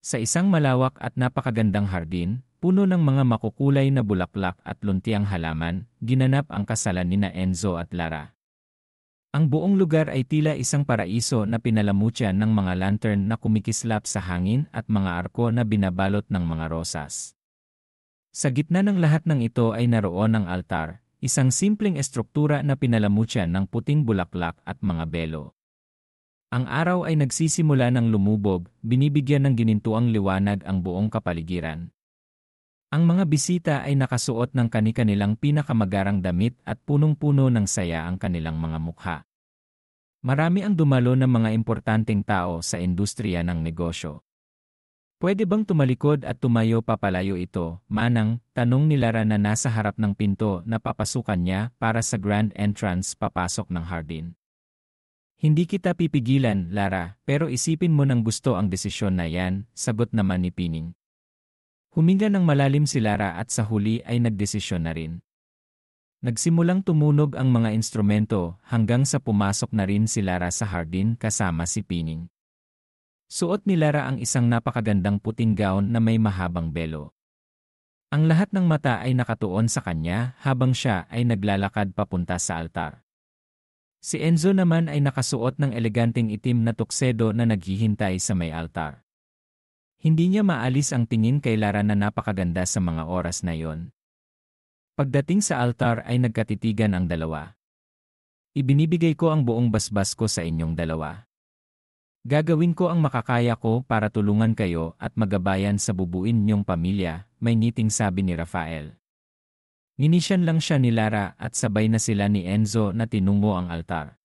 Sa isang malawak at napakagandang hardin, puno ng mga makukulay na bulaklak at luntiang halaman, ginanap ang kasalan nina Enzo at Lara. Ang buong lugar ay tila isang paraiso na pinalamutyan ng mga lantern na kumikislap sa hangin at mga arko na binabalot ng mga rosas. Sa gitna ng lahat ng ito ay naroon ang altar, isang simpleng estruktura na pinalamutyan ng puting bulaklak at mga belo. Ang araw ay nagsisimula ng lumubog, binibigyan ng ginintuang liwanag ang buong kapaligiran. Ang mga bisita ay nakasuot ng kani-kanilang pinakamagarang damit at punong-puno ng saya ang kanilang mga mukha. Marami ang dumalo ng mga importanteng tao sa industriya ng negosyo. Pwede bang tumalikod at tumayo papalayo ito, Manang? Tanong ni Lara na nasa harap ng pinto na papasukan niya para sa grand entrance papasok ng hardin. Hindi kita pipigilan, Lara, pero isipin mo ng gusto ang desisyon na yan, sagot naman ni Pining. Huminga ng malalim si Lara at sa huli ay nagdesisyon na rin. Nagsimulang tumunog ang mga instrumento hanggang sa pumasok na rin si Lara sa hardin kasama si Pining. Suot ni Lara ang isang napakagandang puting gown na may mahabang belo. Ang lahat ng mata ay nakatuon sa kanya habang siya ay naglalakad papunta sa altar. Si Enzo naman ay nakasuot ng eleganteng itim na tuksedo na naghihintay sa may altar. Hindi niya maalis ang tingin kay Lara na napakaganda sa mga oras na yon. Pagdating sa altar ay nagkatitigan ang dalawa. Ibinibigay ko ang buong basbas ko sa inyong dalawa. Gagawin ko ang makakaya ko para tulungan kayo at magabayan sa bubuin niyong pamilya, may ngiting sabi ni Rafael. Ninisyan lang siya ni Lara at sabay na sila ni Enzo na tinungo ang altar.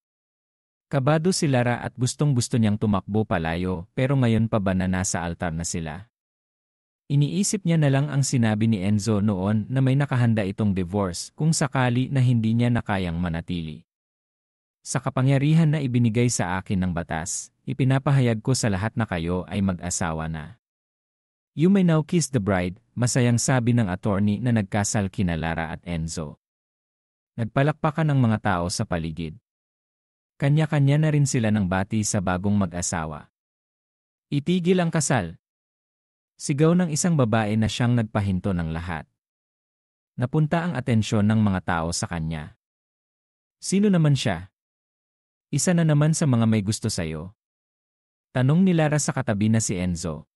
Kabado si Lara at gustong-gusto niyang tumakbo palayo pero ngayon pa ba na nasa altar na sila? Iniisip niya na lang ang sinabi ni Enzo noon na may nakahanda itong divorce kung sakali na hindi niya na kayang manatili. Sa kapangyarihan na ibinigay sa akin ng batas, ipinapahayag ko sa lahat na kayo ay mag-asawa na. You may now kiss the bride, masayang sabi ng attorney na nagkasal kina Lara at Enzo. Nagpalakpakan ang mga tao sa paligid. Kanya-kanya na rin sila ng bati sa bagong mag-asawa. Itigil ang kasal. Sigaw ng isang babae na siyang nagpahinto ng lahat. Napunta ang atensyon ng mga tao sa kanya. Sino naman siya? Isa na naman sa mga may gusto sayo. Tanong ni Lara sa katabi na si Enzo.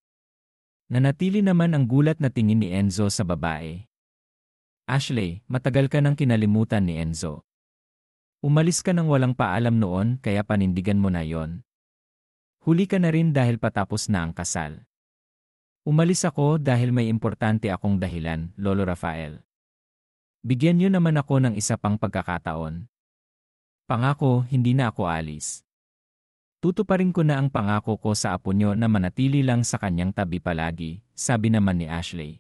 Nanatili naman ang gulat na tingin ni Enzo sa babae. Ashley, matagal ka nang kinalimutan ni Enzo. Umalis ka nang walang paalam noon kaya panindigan mo na yon. Huli ka na rin dahil patapos na ang kasal. Umalis ako dahil may importante akong dahilan, Lolo Rafael. Bigyan niyo naman ako ng isa pang pagkakataon. Pangako, hindi na ako alis. Tutuparin ko na ang pangako ko sa apo niyo na manatili lang sa kanyang tabi palagi, sabi naman ni Ashley.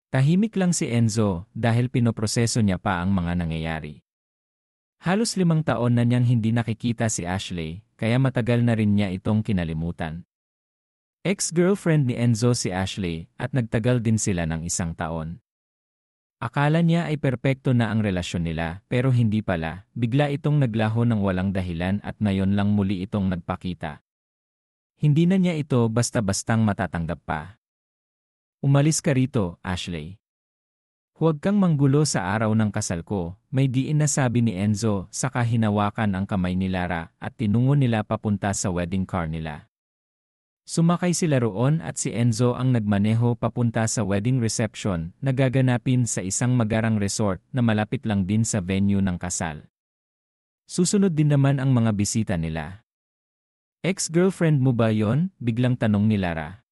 Tahimik lang si Enzo dahil pinoproseso niya pa ang mga nangyayari. Halos 5 taon na niyang hindi nakikita si Ashley, kaya matagal na rin niya itong kinalimutan. Ex-girlfriend ni Enzo si Ashley at nagtagal din sila ng 1 taon. Akala niya ay perpekto na ang relasyon nila pero hindi pala, bigla itong naglaho ng walang dahilan at ngayon lang muli itong nagpakita. Hindi na niya ito basta-bastang matatanggap pa. Umalis ka rito, Ashley. Huwag kang manggulo sa araw ng kasal ko, may diin na sabi ni Enzo saka hinawakan ang kamay ni Lara at tinungo nila papunta sa wedding car nila. Sumakay sila roon at si Enzo ang nagmaneho papunta sa wedding reception na gaganapin sa isang magarang resort na malapit lang din sa venue ng kasal. Susunod din naman ang mga bisita nila. Ex-girlfriend mo ba yon? Biglang tanong ni Lara.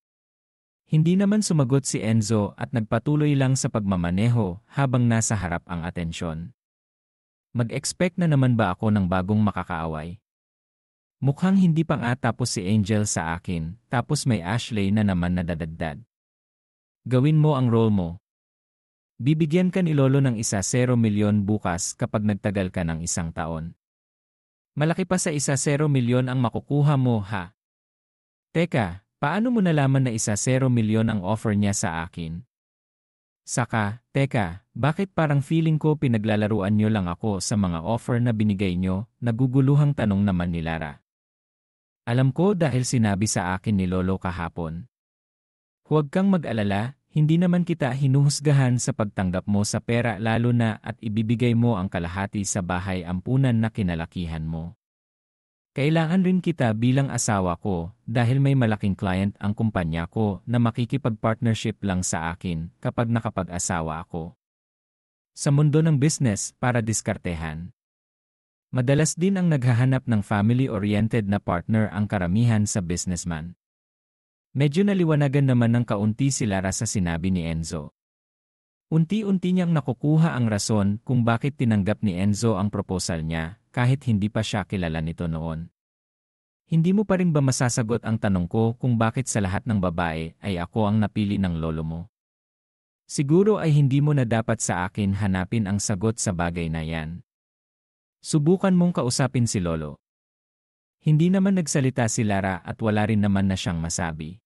Hindi naman sumagot si Enzo at nagpatuloy lang sa pagmamaneho habang nasa harap ang atensyon. Mag-expect na naman ba ako ng bagong makakaaway? Mukhang hindi pa nga tapos si Angel sa akin, tapos may Ashley na naman nadadagdag. Gawin mo ang role mo. Bibigyan ka ni Lolo ng 1 milyon bukas kapag nagtagal ka ng 1 taon. Malaki pa sa 1 milyon ang makukuha mo, ha? Teka. Paano mo nalaman na 1 milyon ang offer niya sa akin? Saka, teka, bakit parang feeling ko pinaglalaruan niyo lang ako sa mga offer na binigay niyo? Naguguluhang tanong naman ni Lara. Alam ko dahil sinabi sa akin ni Lolo kahapon. Huwag kang mag-alala, hindi naman kita hinuhusgahan sa pagtanggap mo sa pera lalo na at ibibigay mo ang kalahati sa bahay ampunan na kinalakihan mo. Kailangan rin kita bilang asawa ko dahil may malaking client ang kumpanya ko na makikipag-partnership lang sa akin kapag nakapag-asawa ako. Sa mundo ng business, para diskartehan. Madalas din ang naghahanap ng family-oriented na partner ang karamihan sa businessman. Medyo naliwanagan naman ng kaunti si Lara sa sinabi ni Enzo. Unti-unti niyang nakukuha ang rason kung bakit tinanggap ni Enzo ang proposal niya kahit hindi pa siya kilala nito noon. Hindi mo pa rin ba masasagot ang tanong ko kung bakit sa lahat ng babae ay ako ang napili ng lolo mo? Siguro ay hindi mo na dapat sa akin hanapin ang sagot sa bagay na yan. Subukan mong kausapin si lolo. Hindi naman nagsalita si Lara at wala rin naman na siyang masabi.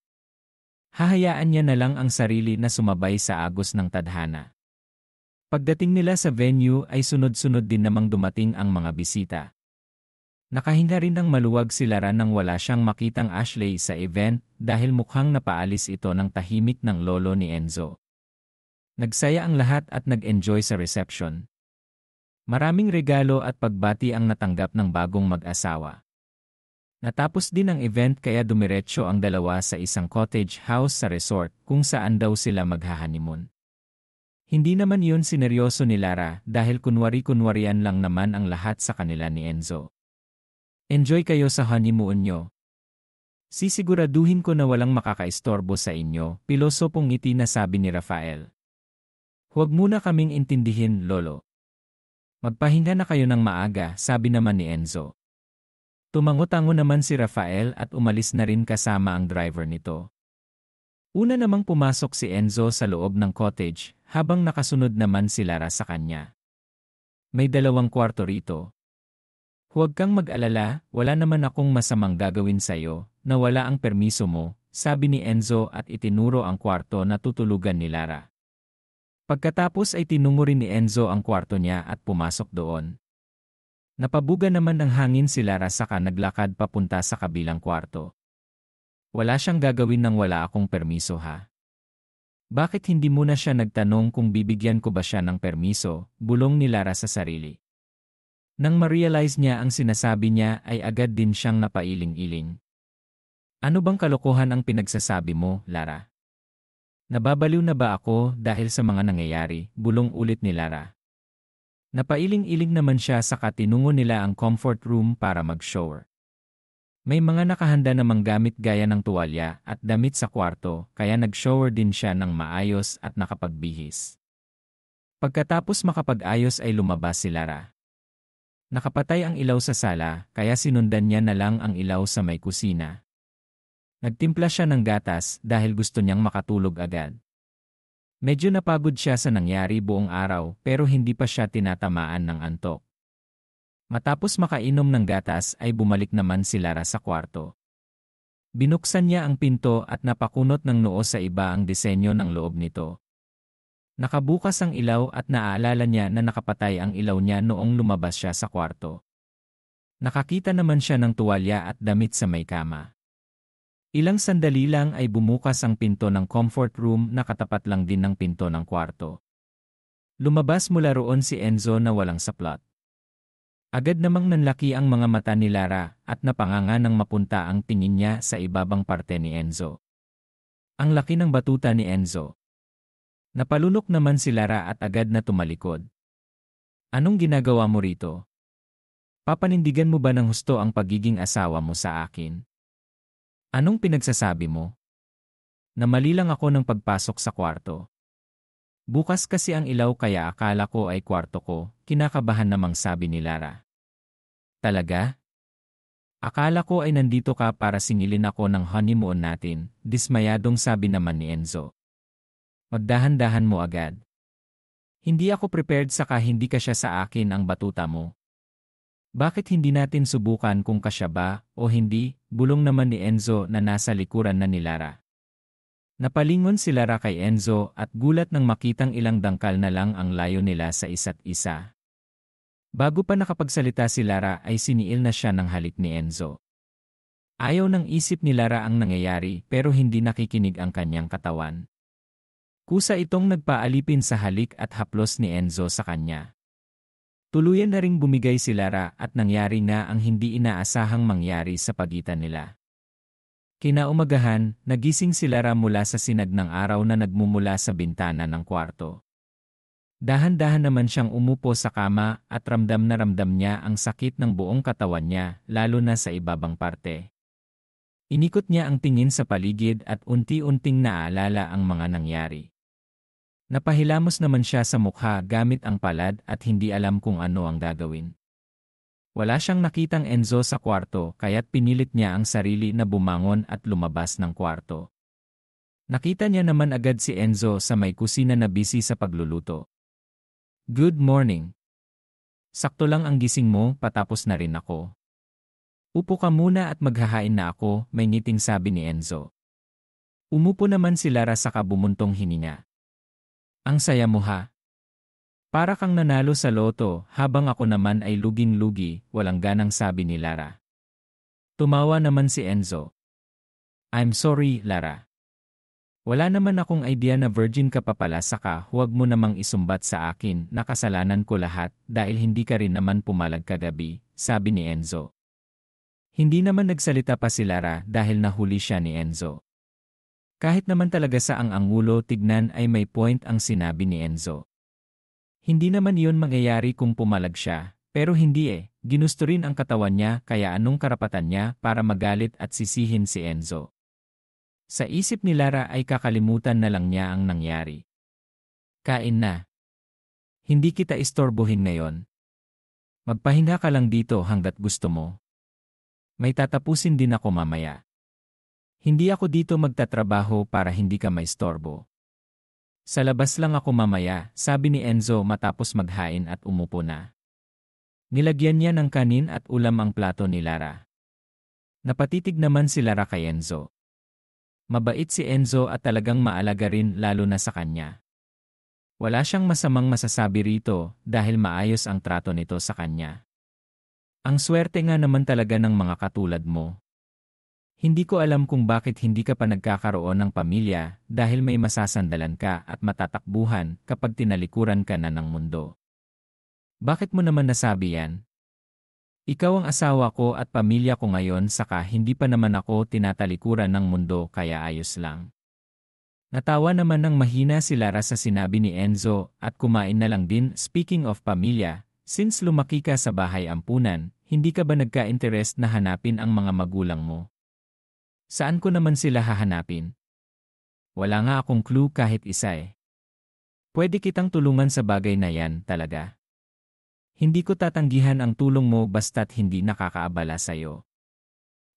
Hahayaan niya na lang ang sarili na sumabay sa agos ng tadhana. Pagdating nila sa venue ay sunod-sunod din namang dumating ang mga bisita. Nakahinga rin ng maluwag si Lara nang wala siyang makitang Ashley sa event dahil mukhang napaalis ito ng tahimik ng lolo ni Enzo. Nagsaya ang lahat at nag-enjoy sa reception. Maraming regalo at pagbati ang natanggap ng bagong mag-asawa. Natapos din ang event kaya dumiretso ang dalawa sa isang cottage house sa resort kung saan daw sila maghahanimon. Hindi naman yun sineryoso ni Lara dahil kunwari-kunwarian lang naman ang lahat sa kanila ni Enzo. Enjoy kayo sa honeymoon nyo. Sisiguraduhin ko na walang makakaistorbo sa inyo, pilosopong ngiti na sabi ni Rafael. Huwag muna kaming intindihin, lolo. Magpahinga na kayo ng maaga, sabi naman ni Enzo. Tumango-tango naman si Rafael at umalis na rin kasama ang driver nito. Una namang pumasok si Enzo sa loob ng cottage habang nakasunod naman si Lara sa kanya. May 2 kwarto rito. Huwag kang mag-alala, wala naman akong masamang gagawin sa'yo, na wala ang permiso mo, sabi ni Enzo at itinuro ang kwarto na tutulugan ni Lara. Pagkatapos ay tinungo rin ni Enzo ang kwarto niya at pumasok doon. Napabuga naman ng hangin si Lara saka naglakad papunta sa kabilang kwarto. Wala siyang gagawin nang wala akong permiso ha. Bakit hindi muna siya nagtanong kung bibigyan ko ba siya ng permiso, bulong ni Lara sa sarili. Nang ma-realize niya ang sinasabi niya ay agad din siyang napailing-iling. Ano bang kalokohan ang pinagsasabi mo, Lara? Nababaliw na ba ako dahil sa mga nangyayari, bulong ulit ni Lara. Napailing-iling naman siya saka tinungo nila ang comfort room para mag-shower. May mga nakahanda namang gamit gaya ng tuwalya at damit sa kwarto kaya nag-shower din siya ng maayos at nakapagbihis. Pagkatapos makapag-ayos ay lumabas si Lara. Nakapatay ang ilaw sa sala kaya sinundan niya na lang ang ilaw sa may kusina. Nagtimpla siya ng gatas dahil gusto niyang makatulog agad. Medyo napagod siya sa nangyari buong araw pero hindi pa siya tinatamaan ng antok. Matapos makainom ng gatas ay bumalik naman si Lara sa kwarto. Binuksan niya ang pinto at napakunot ng noo sa iba ang disenyo ng loob nito. Nakabukas ang ilaw at naaalala niya na nakapatay ang ilaw niya noong lumabas siya sa kwarto. Nakakita naman siya ng tuwalya at damit sa may kama. Ilang sandali lang ay bumukas ang pinto ng comfort room na katapat lang din ng pinto ng kwarto. Lumabas mula roon si Enzo na walang saplot. Agad namang nanlaki ang mga mata ni Lara at napanganga nang mapunta ang tingin niya sa ibabang parte ni Enzo. Ang laki ng batuta ni Enzo. Napalunok naman si Lara at agad na tumalikod. Anong ginagawa mo rito? Papanindigan mo ba ng husto ang pagiging asawa mo sa akin? Anong pinagsasabi mo? Namali lang ako ng pagpasok sa kwarto. Bukas kasi ang ilaw kaya akala ko ay kwarto ko, kinakabahan namang sabi ni Lara. Talaga? Akala ko ay nandito ka para singilin ako ng honeymoon natin, dismayadong sabi naman ni Enzo. Magdahan-dahan mo agad. Hindi ako prepared saka hindi kasya sa akin ang batuta mo. Bakit hindi natin subukan kung kasya ba o hindi, bulong naman ni Enzo na nasa likuran na ni Lara. Napalingon si Lara kay Enzo at gulat nang makitang ilang dangkal na lang ang layo nila sa isa't isa. Bago pa nakapagsalita si Lara ay siniil na siya ng halik ni Enzo. Ayaw ng isip ni Lara ang nangyayari pero hindi nakikinig ang kanyang katawan. Kusa itong nagpaalipin sa halik at haplos ni Enzo sa kanya. Tuluyan na ring bumigay si Lara at nangyari na ang hindi inaasahang mangyari sa pagitan nila. Kinaumagahan, nagising si Lara mula sa sinag ng araw na nagmumula sa bintana ng kwarto. Dahan-dahan naman siyang umupo sa kama at ramdam na ramdam niya ang sakit ng buong katawan niya, lalo na sa ibabang parte. Inikot niya ang tingin sa paligid at unti-unting naaalala ang mga nangyari. Napahilamos naman siya sa mukha gamit ang palad at hindi alam kung ano ang gagawin. Wala siyang nakitang Enzo sa kwarto kaya't pinilit niya ang sarili na bumangon at lumabas ng kwarto. Nakita niya naman agad si Enzo sa may kusina na busy sa pagluluto. "Good morning. Sakto lang ang gising mo, patapos na rin ako. Upo ka muna at maghahain na ako," may ngiting sabi ni Enzo. Umupo naman si Lara sa kabumuntong hininga. "Ang saya mo ha. Para kang nanalo sa loto, habang ako naman ay luging-lugi," walang ganang sabi ni Lara. Tumawa naman si Enzo. "I'm sorry, Lara. Wala naman akong idea na virgin ka pa pala, saka huwag mo namang isumbat sa akin na kasalanan ko lahat dahil hindi ka rin naman pumalag kagabi," sabi ni Enzo. Hindi naman nagsalita pa si Lara dahil nahuli siya ni Enzo. Kahit naman talaga sa ang angulo tignan ay may point ang sinabi ni Enzo. Hindi naman iyon mangyayari kung pumalag siya, pero hindi ginusto rin ang katawan niya kaya anong karapatan niya para magalit at sisihin si Enzo. Sa isip ni Lara ay kakalimutan na lang niya ang nangyari. "Kain na. Hindi kita istorbohin ngayon. Magpahinga ka lang dito hanggat gusto mo. May tatapusin din ako mamaya. Hindi ako dito magtatrabaho para hindi ka maistorbo. Sa labas lang ako mamaya," sabi ni Enzo matapos maghain at umupo na. Nilagyan niya ng kanin at ulam ang plato ni Lara. Napatitig naman si Lara kay Enzo. Mabait si Enzo at talagang maalaga rin lalo na sa kanya. Wala siyang masamang masasabi rito dahil maayos ang trato nito sa kanya. "Ang swerte nga naman talaga ng mga katulad mo. Hindi ko alam kung bakit hindi ka pa nagkakaroon ng pamilya dahil may masasandalan ka at matatakbuhan kapag tinalikuran ka na ng mundo. Bakit mo naman nasabi yan? Ikaw ang asawa ko at pamilya ko ngayon, saka hindi pa naman ako tinatalikuran ng mundo kaya ayos lang." Natawa naman ng mahina si Lara sa sinabi ni Enzo at kumain na lang din. "Speaking of pamilya, since lumaki ka sa bahay ampunan, hindi ka ba nagka-interest na hanapin ang mga magulang mo? Saan ko naman sila hahanapin? Wala nga akong clue kahit isa Pwede kitang tulungan sa bagay na yan talaga. Hindi ko tatanggihan ang tulong mo basta't hindi nakakaabala sa'yo.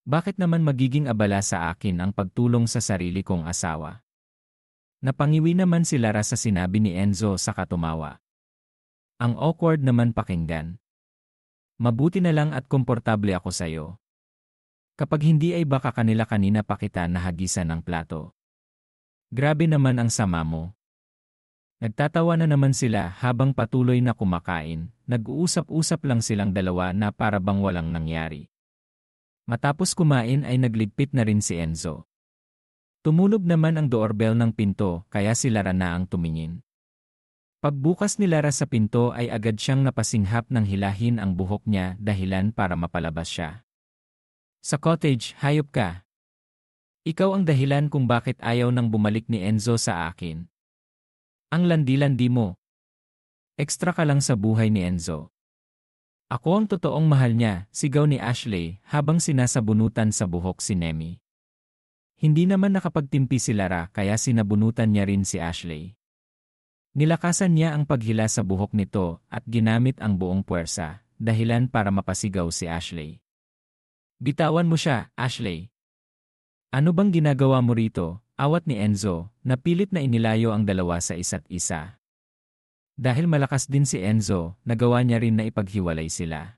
Bakit naman magiging abala sa akin ang pagtulong sa sarili kong asawa?" Napangiwi naman si Lara sa sinabi ni Enzo sa katumawa. "Ang awkward naman pakinggan. Mabuti na lang at komportable ako sa'yo. Kapag hindi ay baka kanina pa kita nahagisan ng plato. Grabe naman ang sama mo." Nagtatawa na naman sila habang patuloy na kumakain, nag-uusap-usap lang silang dalawa na para bang walang nangyari. Matapos kumain ay nagligpit na rin si Enzo. Tumunog naman ang doorbell ng pinto kaya si Lara na ang tumingin. Pagbukas ni Lara sa pinto ay agad siyang napasinghap ng hilahin ang buhok niya dahilan para mapalabas siya. "Sa cottage, hayop ka. Ikaw ang dahilan kung bakit ayaw nang bumalik ni Enzo sa akin. Ang landi-landi mo. Ekstra ka lang sa buhay ni Enzo. Ako ang totoong mahal niya," sigaw ni Ashley habang sinasabunutan sa buhok si Nemi. Hindi naman nakapagtimpi si Lara kaya sinabunutan niya rin si Ashley. Nilakasan niya ang paghila sa buhok nito at ginamit ang buong puwersa, dahilan para mapasigaw si Ashley. "Bitawan mo siya, Ashley. Ano bang ginagawa mo rito?" Awat ni Enzo, napilit na inilayo ang dalawa sa isa't isa. Dahil malakas din si Enzo, nagawa niya rin na ipaghiwalay sila.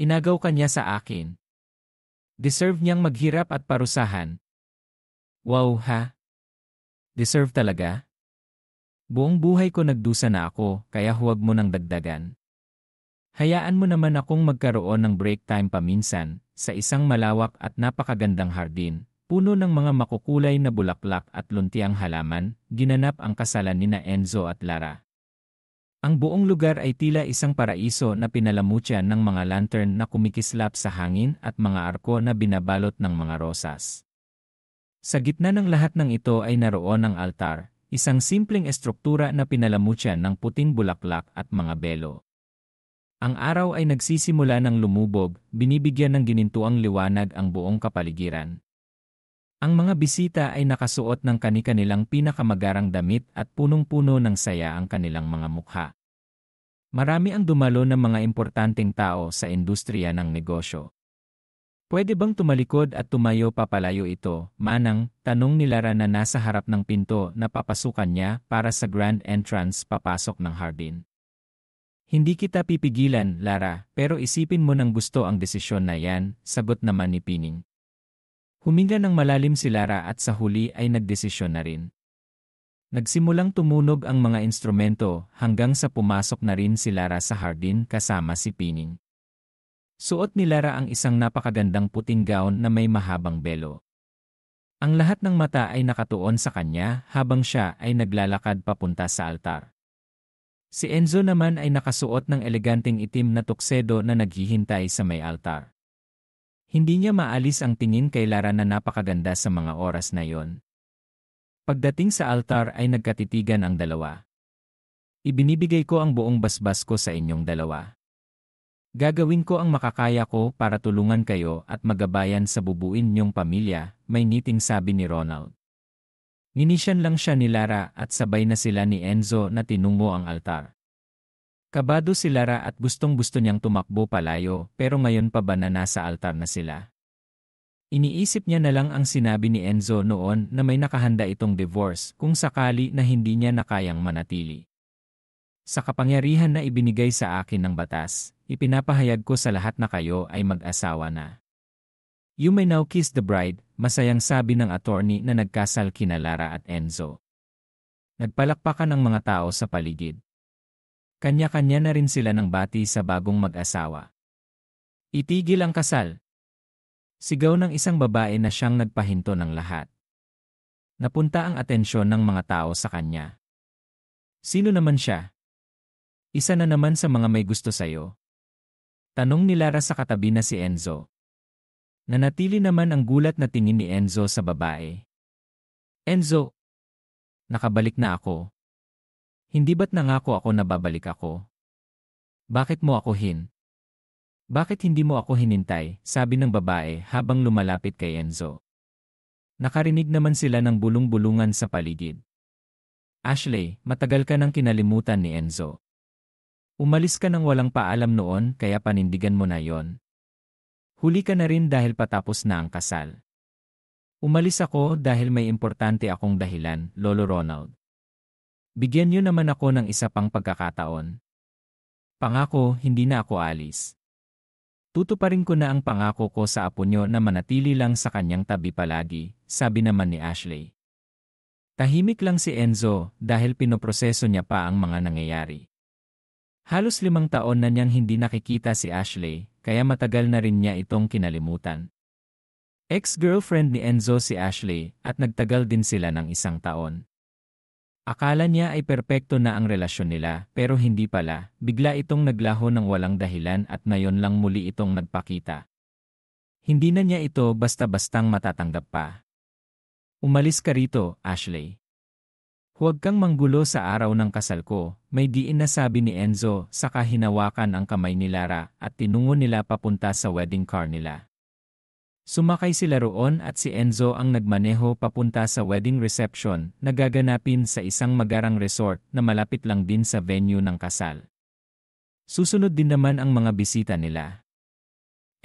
"Inagaw ka niya sa akin. Deserve niyang maghirap at parusahan." "Wow ha? Deserve talaga? Buong buhay ko nagdusa na ako, kaya huwag mo nang dagdagan. Hayaan mo naman akong magkaroon ng break time paminsan, sa isang malawak at napakagandang hardin, puno ng mga makukulay na bulaklak at luntiang halaman, ginanap ang kasalan nina Enzo at Lara. Ang buong lugar ay tila isang paraiso na pinalamutyan ng mga lantern na kumikislap sa hangin at mga arko na binabalot ng mga rosas. Sa gitna ng lahat ng ito ay naroon ang altar, isang simpleng estruktura na pinalamutyan ng puting bulaklak at mga belo. Ang araw ay nagsisimula ng lumubog, binibigyan ng ginintuang liwanag ang buong kapaligiran. Ang mga bisita ay nakasuot ng kani-kanilang pinakamagarang damit at punong-puno ng saya ang kanilang mga mukha. Marami ang dumalo ng mga importanteng tao sa industriya ng negosyo. Pwede bang tumalikod at tumayo papalayo ito, Manang? Tanong ni Lara na nasa harap ng pinto na papasukan niya para sa grand entrance papasok ng hardin. Hindi kita pipigilan, Lara, pero isipin mo ng gusto ang desisyon na yan, sagot naman ni Pining. Huminga ng malalim si Lara at sa huli ay nagdesisyon na rin. Nagsimulang tumunog ang mga instrumento hanggang sa pumasok na rin si Lara sa hardin kasama si Pining. Suot ni Lara ang isang napakagandang puting gown na may mahabang belo. Ang lahat ng mata ay nakatuon sa kanya habang siya ay naglalakad papunta sa altar. Si Enzo naman ay nakasuot ng eleganteng itim na tuksedo na naghihintay sa may altar. Hindi niya maalis ang tingin kay Lara na napakaganda sa mga oras na yon. Pagdating sa altar ay nagkatitigan ang dalawa. Ibinibigay ko ang buong basbas ko sa inyong dalawa. Gagawin ko ang makakaya ko para tulungan kayo at magabayan sa bubuin niyong pamilya, may ngiting sabi ni Ronald. Ninisyan lang siya ni Lara at sabay na sila ni Enzo na tinungo ang altar. Kabado si Lara at gustong-gusto niyang tumakbo palayo pero ngayon pa ba na nasa altar na sila? Iniisip niya na lang ang sinabi ni Enzo noon na may nakahanda itong divorce kung sakali na hindi niya na kayang manatili. Sa kapangyarihan na ibinigay sa akin ng batas, ipinapahayag ko sa lahat na kayo ay mag-asawa na. You may now kiss the bride, masayang sabi ng attorney na nagkasal kina Lara at Enzo. Nagpalakpakan ang mga tao sa paligid. Kanya-kanya na rin sila ng bati sa bagong mag-asawa. Itigil ang kasal. Sigaw ng isang babae na siyang nagpahinto ng lahat. Napunta ang atensyon ng mga tao sa kanya. Sino naman siya? Isa na naman sa mga may gusto sayo. Tanong ni Lara sa katabi na si Enzo. Nanatili naman ang gulat na tingin ni Enzo sa babae. Enzo, nakabalik na ako. Hindi ba't nangako ako na babalik ako? Bakit mo ako Bakit hindi mo ako hinintay? Sabi ng babae habang lumalapit kay Enzo. Nakarinig naman sila ng bulong-bulungan sa paligid. Ashley, matagal ka nang kinalimutan ni Enzo. Umalis ka nang walang paalam noon kaya panindigan mo na yon. Huli ka na rin dahil patapos na ang kasal. Umalis ako dahil may importante akong dahilan, Lolo Ronald. Bigyan niyo naman ako ng isa pang pagkakataon. Pangako, hindi na ako alis. Tutuparin ko na ang pangako ko sa apo niyo na manatili lang sa kanyang tabi palagi, sabi naman ni Ashley. Tahimik lang si Enzo dahil pinoproseso niya pa ang mga nangyayari. Halos 5 taon na niyang hindi nakikita si Ashley, kaya matagal na rin niya itong kinalimutan. Ex-girlfriend ni Enzo si Ashley at nagtagal din sila ng 1 taon. Akala niya ay perpekto na ang relasyon nila pero hindi pala, bigla itong naglaho ng walang dahilan at ngayon lang muli itong nagpakita. Hindi na niya ito basta-bastang matatanggap pa. Umalis ka rito, Ashley. Huwag kang manggulo sa araw ng kasal ko, may diin na sabi ni Enzo saka hinawakan ang kamay ni Lara at tinungo nila papunta sa wedding car nila. Sumakay sila roon at si Enzo ang nagmaneho papunta sa wedding reception na gaganapin sa isang magarang resort na malapit lang din sa venue ng kasal. Susunod din naman ang mga bisita nila.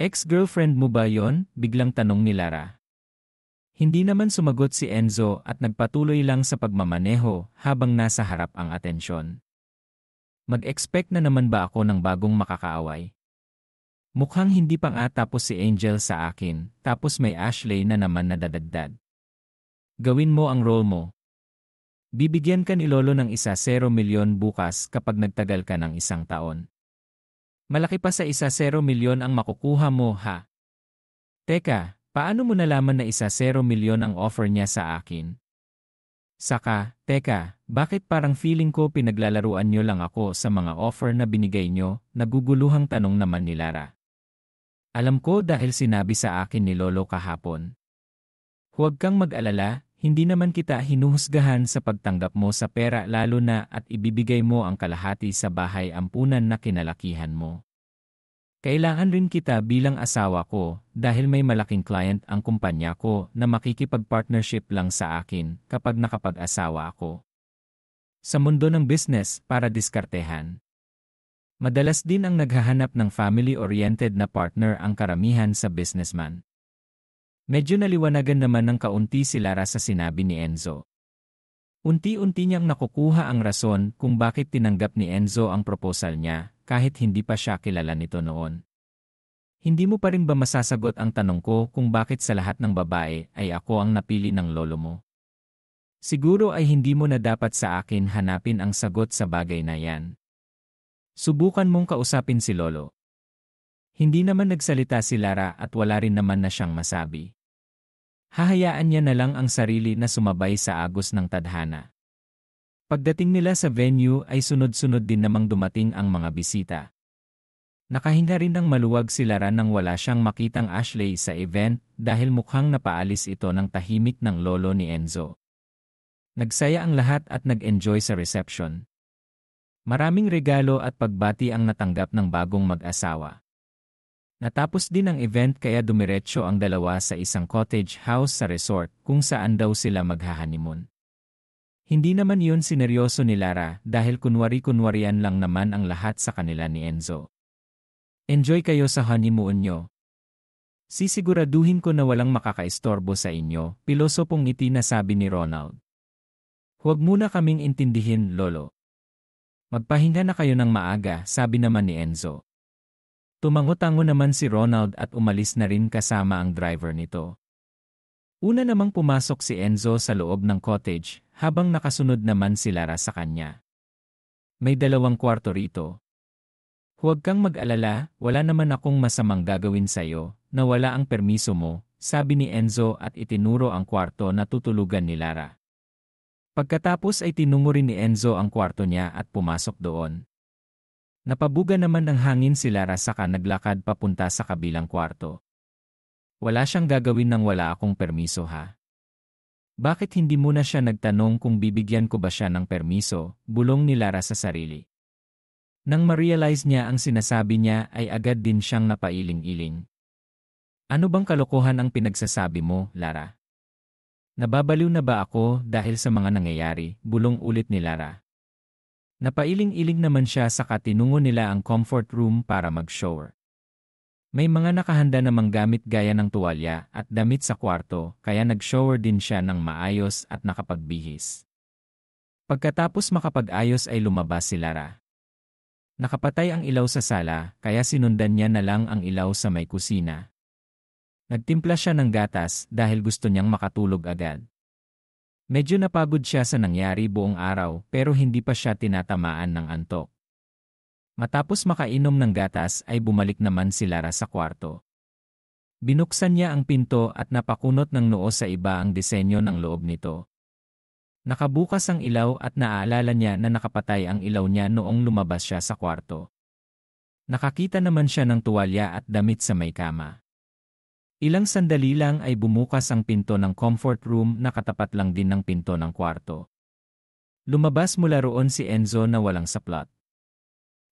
Ex-girlfriend mo ba yon? Biglang tanong ni Lara. Hindi naman sumagot si Enzo at nagpatuloy lang sa pagmamaneho habang nasa harap ang atensyon. Mag-expect na naman ba ako ng bagong makakaaway? Mukhang hindi pang tapos si Angel sa akin, tapos may Ashley na naman nadadagdag. Gawin mo ang role mo. Bibigyan ka ni Lolo ng 1 milyon bukas kapag nagtagal ka ng 1 taon. Malaki pa sa 1-0 milyon ang makukuha mo ha. Teka, paano mo nalaman na 1-0 milyon ang offer niya sa akin? Saka, teka, bakit parang feeling ko pinaglalaruan niyo lang ako sa mga offer na binigay niyo? Naguguluhang tanong naman ni Lara. Alam ko dahil sinabi sa akin ni Lolo kahapon. Huwag kang mag-alala, hindi naman kita hinuhusgahan sa pagtanggap mo sa pera lalo na at ibibigay mo ang kalahati sa bahay ampunan na kinalakihan mo. Kailangan rin kita bilang asawa ko dahil may malaking client ang kumpanya ko na makikipag-partnership lang sa akin kapag nakapag-asawa ako. Sa mundo ng business para diskartehan. Madalas din ang naghahanap ng family-oriented na partner ang karamihan sa businessman. Medyo naliwanagan naman ng kaunti si Lara sa sinabi ni Enzo. Unti-unti niyang nakukuha ang rason kung bakit tinanggap ni Enzo ang proposal niya kahit hindi pa siya kilala nito noon. Hindi mo pa rin ba masasagot ang tanong ko kung bakit sa lahat ng babae ay ako ang napili ng lolo mo? Siguro ay hindi mo na dapat sa akin hanapin ang sagot sa bagay na yan. Subukan mong kausapin si Lolo. Hindi naman nagsalita si Lara at wala rin naman na siyang masabi. Hahayaan niya na lang ang sarili na sumabay sa agos ng tadhana. Pagdating nila sa venue ay sunod-sunod din namang dumating ang mga bisita. Nakahinga rin ng maluwag si Lara nang wala siyang makitang Ashley sa event dahil mukhang napaalis ito ng tahimik ng lolo ni Enzo. Nagsaya ang lahat at nag-enjoy sa reception. Maraming regalo at pagbati ang natanggap ng bagong mag-asawa. Natapos din ang event kaya dumiretso ang dalawa sa isang cottage house sa resort kung saan daw sila maghahanimon. Hindi naman yun sineryoso ni Lara dahil kunwari-kunwarian lang naman ang lahat sa kanila ni Enzo. Enjoy kayo sa honeymoon nyo. Sisiguraduhin ko na walang makakaistorbo sa inyo, pilosopong ngiti na sabi ni Ronald. Huwag muna kaming intindihin, Lolo. Magpahinga na kayo ng maaga, sabi naman ni Enzo. Tumango-tango naman si Ronald at umalis na rin kasama ang driver nito. Una namang pumasok si Enzo sa loob ng cottage habang nakasunod naman si Lara sa kanya. May 2 kwarto rito. Huwag kang mag-alala, wala naman akong masamang gagawin sa'yo, na wala ang permiso mo, sabi ni Enzo at itinuro ang kwarto na tutulugan ni Lara. Pagkatapos ay tinungo rin ni Enzo ang kwarto niya at pumasok doon. Napabuga naman ng hangin si Lara saka naglakad papunta sa kabilang kwarto. Wala siyang gagawin nang wala akong permiso ha. Bakit hindi muna siya nagtanong kung bibigyan ko ba siya ng permiso, bulong ni Lara sa sarili. Nang ma-realize niya ang sinasabi niya ay agad din siyang napailing-iling. Ano bang kalokohan ang pinagsasabi mo, Lara? Nababaliw na ba ako dahil sa mga nangyayari, bulong ulit ni Lara. Napailing-iling naman siya saka tinungo nila ang comfort room para mag-shower. May mga nakahanda namang gamit gaya ng tuwalya at damit sa kwarto kaya nag-shower din siya ng maayos at nakapagbihis. Pagkatapos makapag-ayos ay lumabas si Lara. Nakapatay ang ilaw sa sala kaya sinundan niya na lang ang ilaw sa may kusina. Nagtimpla siya ng gatas dahil gusto niyang makatulog agad. Medyo napagod siya sa nangyari buong araw pero hindi pa siya tinatamaan ng antok. Matapos makainom ng gatas ay bumalik naman si Lara sa kwarto. Binuksan niya ang pinto at napakunot ng noo sa iba ang disenyo ng loob nito. Nakabukas ang ilaw at naaalala niya na nakapatay ang ilaw niya noong lumabas siya sa kwarto. Nakakita naman siya ng tuwalya at damit sa may kama. Ilang sandali lang ay bumukas ang pinto ng comfort room na katapat lang din ng pinto ng kwarto. Lumabas mula roon si Enzo na walang saplot.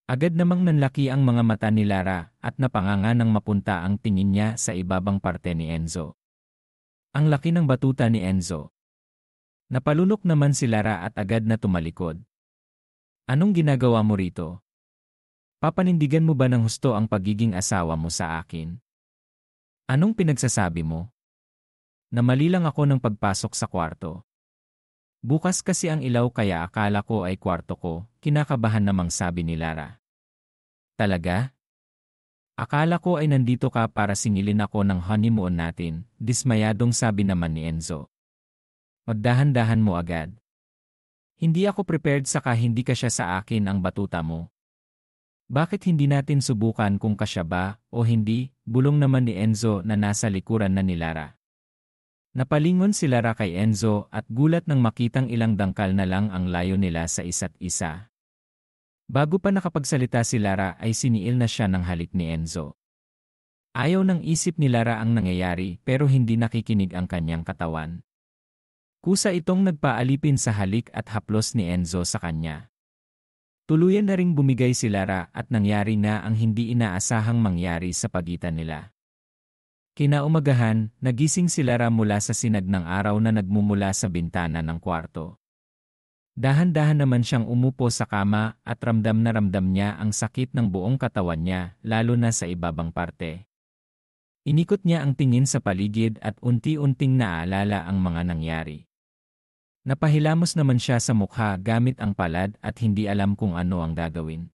Agad namang nanlaki ang mga mata ni Lara at napanganga nang mapunta ang tingin niya sa ibabang parte ni Enzo. Ang laki ng batuta ni Enzo. Napalunok naman si Lara at agad na tumalikod. Anong ginagawa mo rito? Papanindigan mo ba ng husto ang pagiging asawa mo sa akin? Anong pinagsasabi mo? Namali lang ako ng pagpasok sa kwarto. Bukas kasi ang ilaw kaya akala ko ay kwarto ko, kinakabahan namang sabi ni Lara. Talaga? Akala ko ay nandito ka para singilin ako ng honeymoon natin, dismayadong sabi naman ni Enzo. Magdahan-dahan mo agad. Hindi ako prepared saka hindi ka siya sa akin ang batuta mo. Bakit hindi natin subukan kung kasya ba o hindi? Bulong naman ni Enzo na nasa likuran na ni Lara. Napalingon si Lara kay Enzo at gulat nang makitang ilang dangkal na lang ang layo nila sa isa't isa. Bago pa nakapagsalita si Lara ay siniil na siya ng halik ni Enzo. Ayaw ng isip ni Lara ang nangyayari pero hindi nakikinig ang kanyang katawan. Kusa itong nagpaalipin sa halik at haplos ni Enzo sa kanya. Tuluyan na ring bumigay si Lara at nangyari na ang hindi inaasahang mangyari sa pagitan nila. Kinaumagahan, nagising si Lara mula sa sinag ng araw na nagmumula sa bintana ng kwarto. Dahan-dahan naman siyang umupo sa kama at ramdam na ramdam niya ang sakit ng buong katawan niya, lalo na sa ibabang parte. Inikot niya ang tingin sa paligid at unti-unting naalala ang mga nangyari. Napahilamos naman siya sa mukha gamit ang palad at hindi alam kung ano ang gagawin.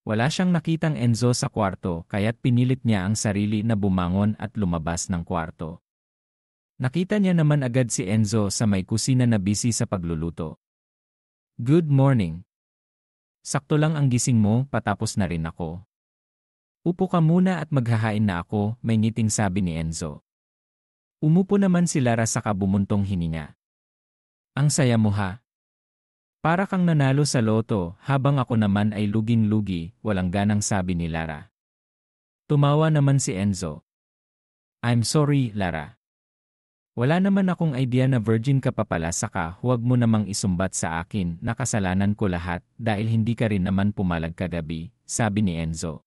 Wala siyang nakitang Enzo sa kwarto kaya't pinilit niya ang sarili na bumangon at lumabas ng kwarto. Nakita niya naman agad si Enzo sa may kusina na busy sa pagluluto. "Good morning. Sakto lang ang gising mo, patapos na rin ako. Upo ka muna at maghahain na ako," may ngiting sabi ni Enzo. Umupo naman si Lara sa kabumuntong hininga. "Ang saya mo ha. Para kang nanalo sa loto habang ako naman ay luging-lugi," walang ganang sabi ni Lara. Tumawa naman si Enzo. "I'm sorry, Lara. Wala naman akong idea na virgin ka pa pala saka huwag mo namang isumbat sa akin na kasalanan ko lahat dahil hindi ka rin naman pumalag kagabi," sabi ni Enzo.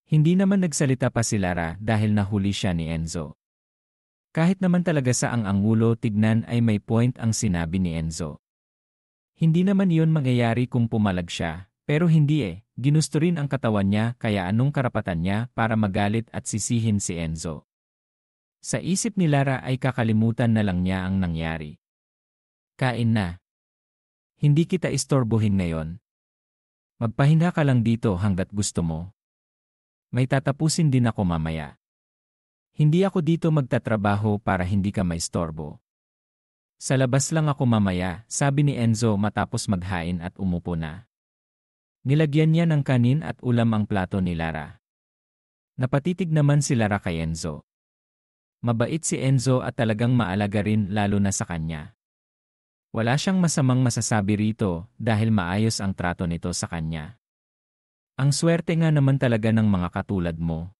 Hindi naman nagsalita pa si Lara dahil nahuli siya ni Enzo. Kahit naman talaga sa ang angulo tignan ay may point ang sinabi ni Enzo. Hindi naman iyon mangyayari kung pumalag siya, pero hindi ginusto rin ang katawan niya kaya anong karapatan niya para magalit at sisihin si Enzo. Sa isip ni Lara ay kakalimutan na lang niya ang nangyari. "Kain na. Hindi kita istorbohin ngayon. Magpahinga ka lang dito hanggat gusto mo. May tatapusin din ako mamaya. Hindi ako dito magtatrabaho para hindi ka maistorbo. Sa labas lang ako mamaya," sabi ni Enzo matapos maghain at umupo na. Nilagyan niya ng kanin at ulam ang plato ni Lara. Napatitig naman si Lara kay Enzo. Mabait si Enzo at talagang maalaga rin lalo na sa kanya. Wala siyang masamang masasabi rito dahil maayos ang trato nito sa kanya. "Ang swerte nga naman talaga ng mga katulad mo.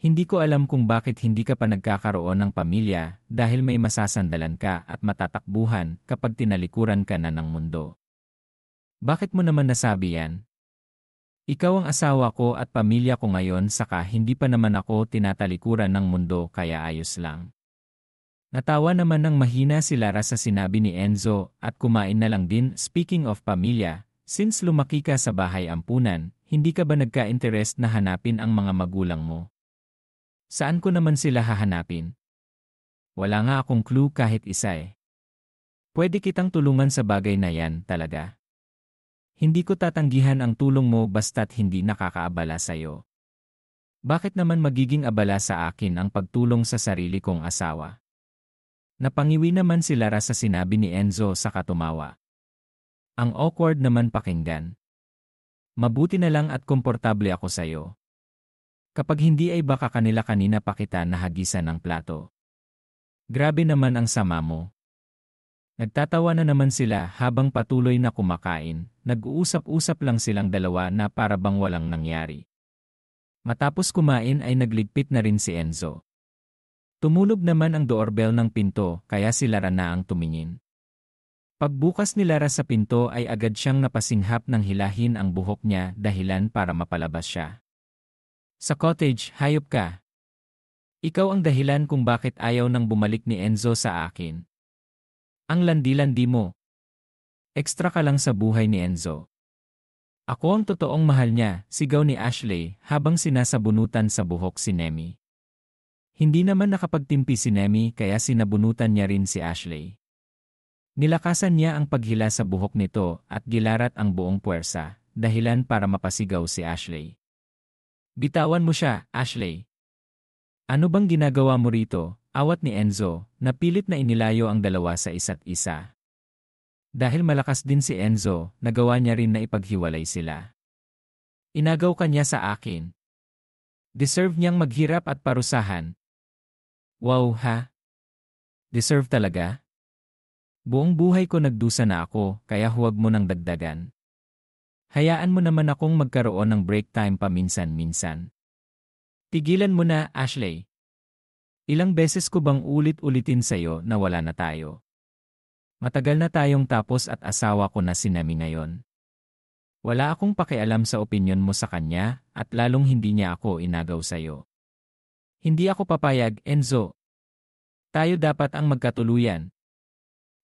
Hindi ko alam kung bakit hindi ka pa nagkakaroon ng pamilya dahil may masasandalan ka at matatakbuhan kapag tinalikuran ka na ng mundo. Bakit mo naman nasabi yan? Ikaw ang asawa ko at pamilya ko ngayon saka hindi pa naman ako tinatalikuran ng mundo kaya ayos lang." Natawa naman ng mahina si Lara sa sinabi ni Enzo at kumain na lang din. "Speaking of pamilya, since lumaki ka sa bahay ampunan, hindi ka ba nagka-interest na hanapin ang mga magulang mo? Saan ko naman sila hahanapin? Wala nga akong clue kahit isa Pwede kitang tulungan sa bagay na yan talaga. Hindi ko tatanggihan ang tulong mo basta't hindi nakakaabala sa'yo. Bakit naman magiging abala sa akin ang pagtulong sa sarili kong asawa?" Napangiwi naman si Lara sa sinabi ni Enzo sa katumawa. "Ang awkward naman pakinggan. Mabuti na lang at komportable ako sa'yo. Kapag hindi ay baka kanina pa kita nahagisan ng plato. Grabe naman ang sama mo." Nagtatawa na naman sila habang patuloy na kumakain, nag-uusap-usap lang silang dalawa na para bang walang nangyari. Matapos kumain ay nagligpit na rin si Enzo. Tumunog naman ang doorbell ng pinto kaya si Lara na ang tumingin. Pagbukas ni Lara sa pinto ay agad siyang napasinghap ng hilahin ang buhok niya dahilan para mapalabas siya. "Sa cottage, hayop ka. Ikaw ang dahilan kung bakit ayaw nang bumalik ni Enzo sa akin. Ang landi-landi mo. Ekstra ka lang sa buhay ni Enzo. Ako ang totoong mahal niya," sigaw ni Ashley habang sinasabunutan sa buhok si Nemi. Hindi naman nakapagtimpi si Nemi kaya sinabunutan niya rin si Ashley. Nilakasan niya ang paghila sa buhok nito at gilarat ang buong puwersa, dahilan para mapasigaw si Ashley. "Bitawan mo siya, Ashley. Ano bang ginagawa mo rito?" Awat ni Enzo, na pilit na inilayo ang dalawa sa isa't isa. Dahil malakas din si Enzo, nagawa niya rin na ipaghiwalay sila. Inagaw ka niya sa akin. Deserve niyang maghirap at parusahan. Wow ha? Deserve talaga? Buong buhay ko nagdusa na ako, kaya huwag mo nang dagdagan. Hayaan mo naman akong magkaroon ng break time paminsan-minsan. Tigilan mo na, Ashley. Ilang beses ko bang ulit-ulitin sa'yo na wala na tayo? Matagal na tayong tapos at asawa ko na si Nemi ngayon. Wala akong pakialam sa opinyon mo sa kanya at lalong hindi niya ako inagaw sa'yo. Hindi ako papayag, Enzo. Tayo dapat ang magkatuluyan.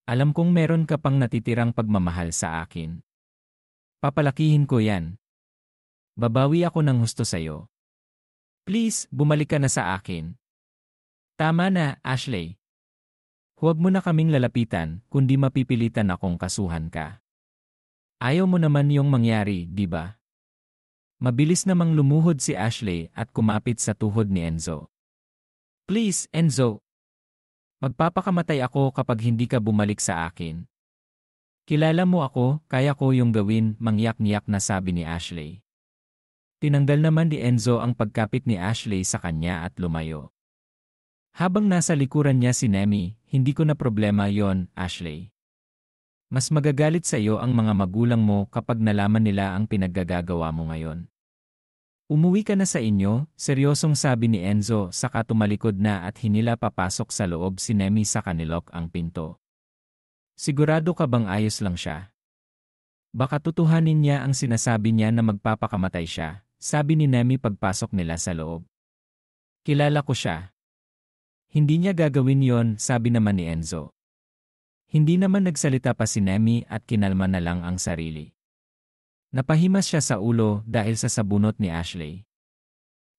Alam kong meron ka pang natitirang pagmamahal sa akin. Papalakihin ko yan. Babawi ako ng husto sa'yo. Please, bumalik ka na sa akin. Tama na, Ashley. Huwag mo na kaming lalapitan, kundi mapipilitan akong kasuhan ka. Ayaw mo naman yung mangyari, di ba? Mabilis namang lumuhod si Ashley at kumapit sa tuhod ni Enzo. Please, Enzo. Magpapakamatay ako kapag hindi ka bumalik sa akin. Kilala mo ako, kaya ko yung gawin, mangyak-nyak na sabi ni Ashley. Tinanggal naman ni Enzo ang pagkapit ni Ashley sa kanya at lumayo. Habang nasa likuran niya si Nemi, hindi ko na problema yon, Ashley. Mas magagalit sa iyo ang mga magulang mo kapag nalaman nila ang pinaggagawa mo ngayon. Umuwi ka na sa inyo, seryosong sabi ni Enzo saka tumalikod na at hinila papasok sa loob si Nemi sa kanilok ang pinto. Sigurado ka bang ayos lang siya? Baka tutuhanin niya ang sinasabi niya na magpapakamatay siya, sabi ni Nemi pagpasok nila sa loob. Kilala ko siya. Hindi niya gagawin yon, sabi naman ni Enzo. Hindi naman nagsalita pa si Nemi at kinalma na lang ang sarili. Napahimas siya sa ulo dahil sa sabunot ni Ashley.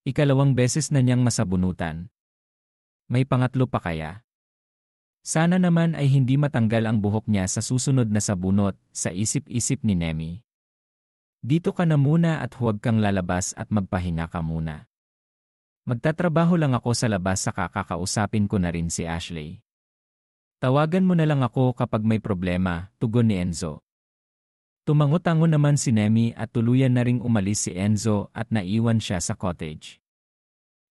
Ikalawang beses na niyang masabunutan. May pangatlo pa kaya? Sana naman ay hindi matanggal ang buhok niya sa susunod na sabunot, sa isip-isip ni Nemi. Dito ka na muna at huwag kang lalabas at magpahinga ka muna. Magtatrabaho lang ako sa labas saka kakausapin ko na rin si Ashley. Tawagan mo na lang ako kapag may problema, tugon ni Enzo. Tumango-tango naman si Nemi at tuluyan na ring umalis si Enzo at naiwan siya sa cottage.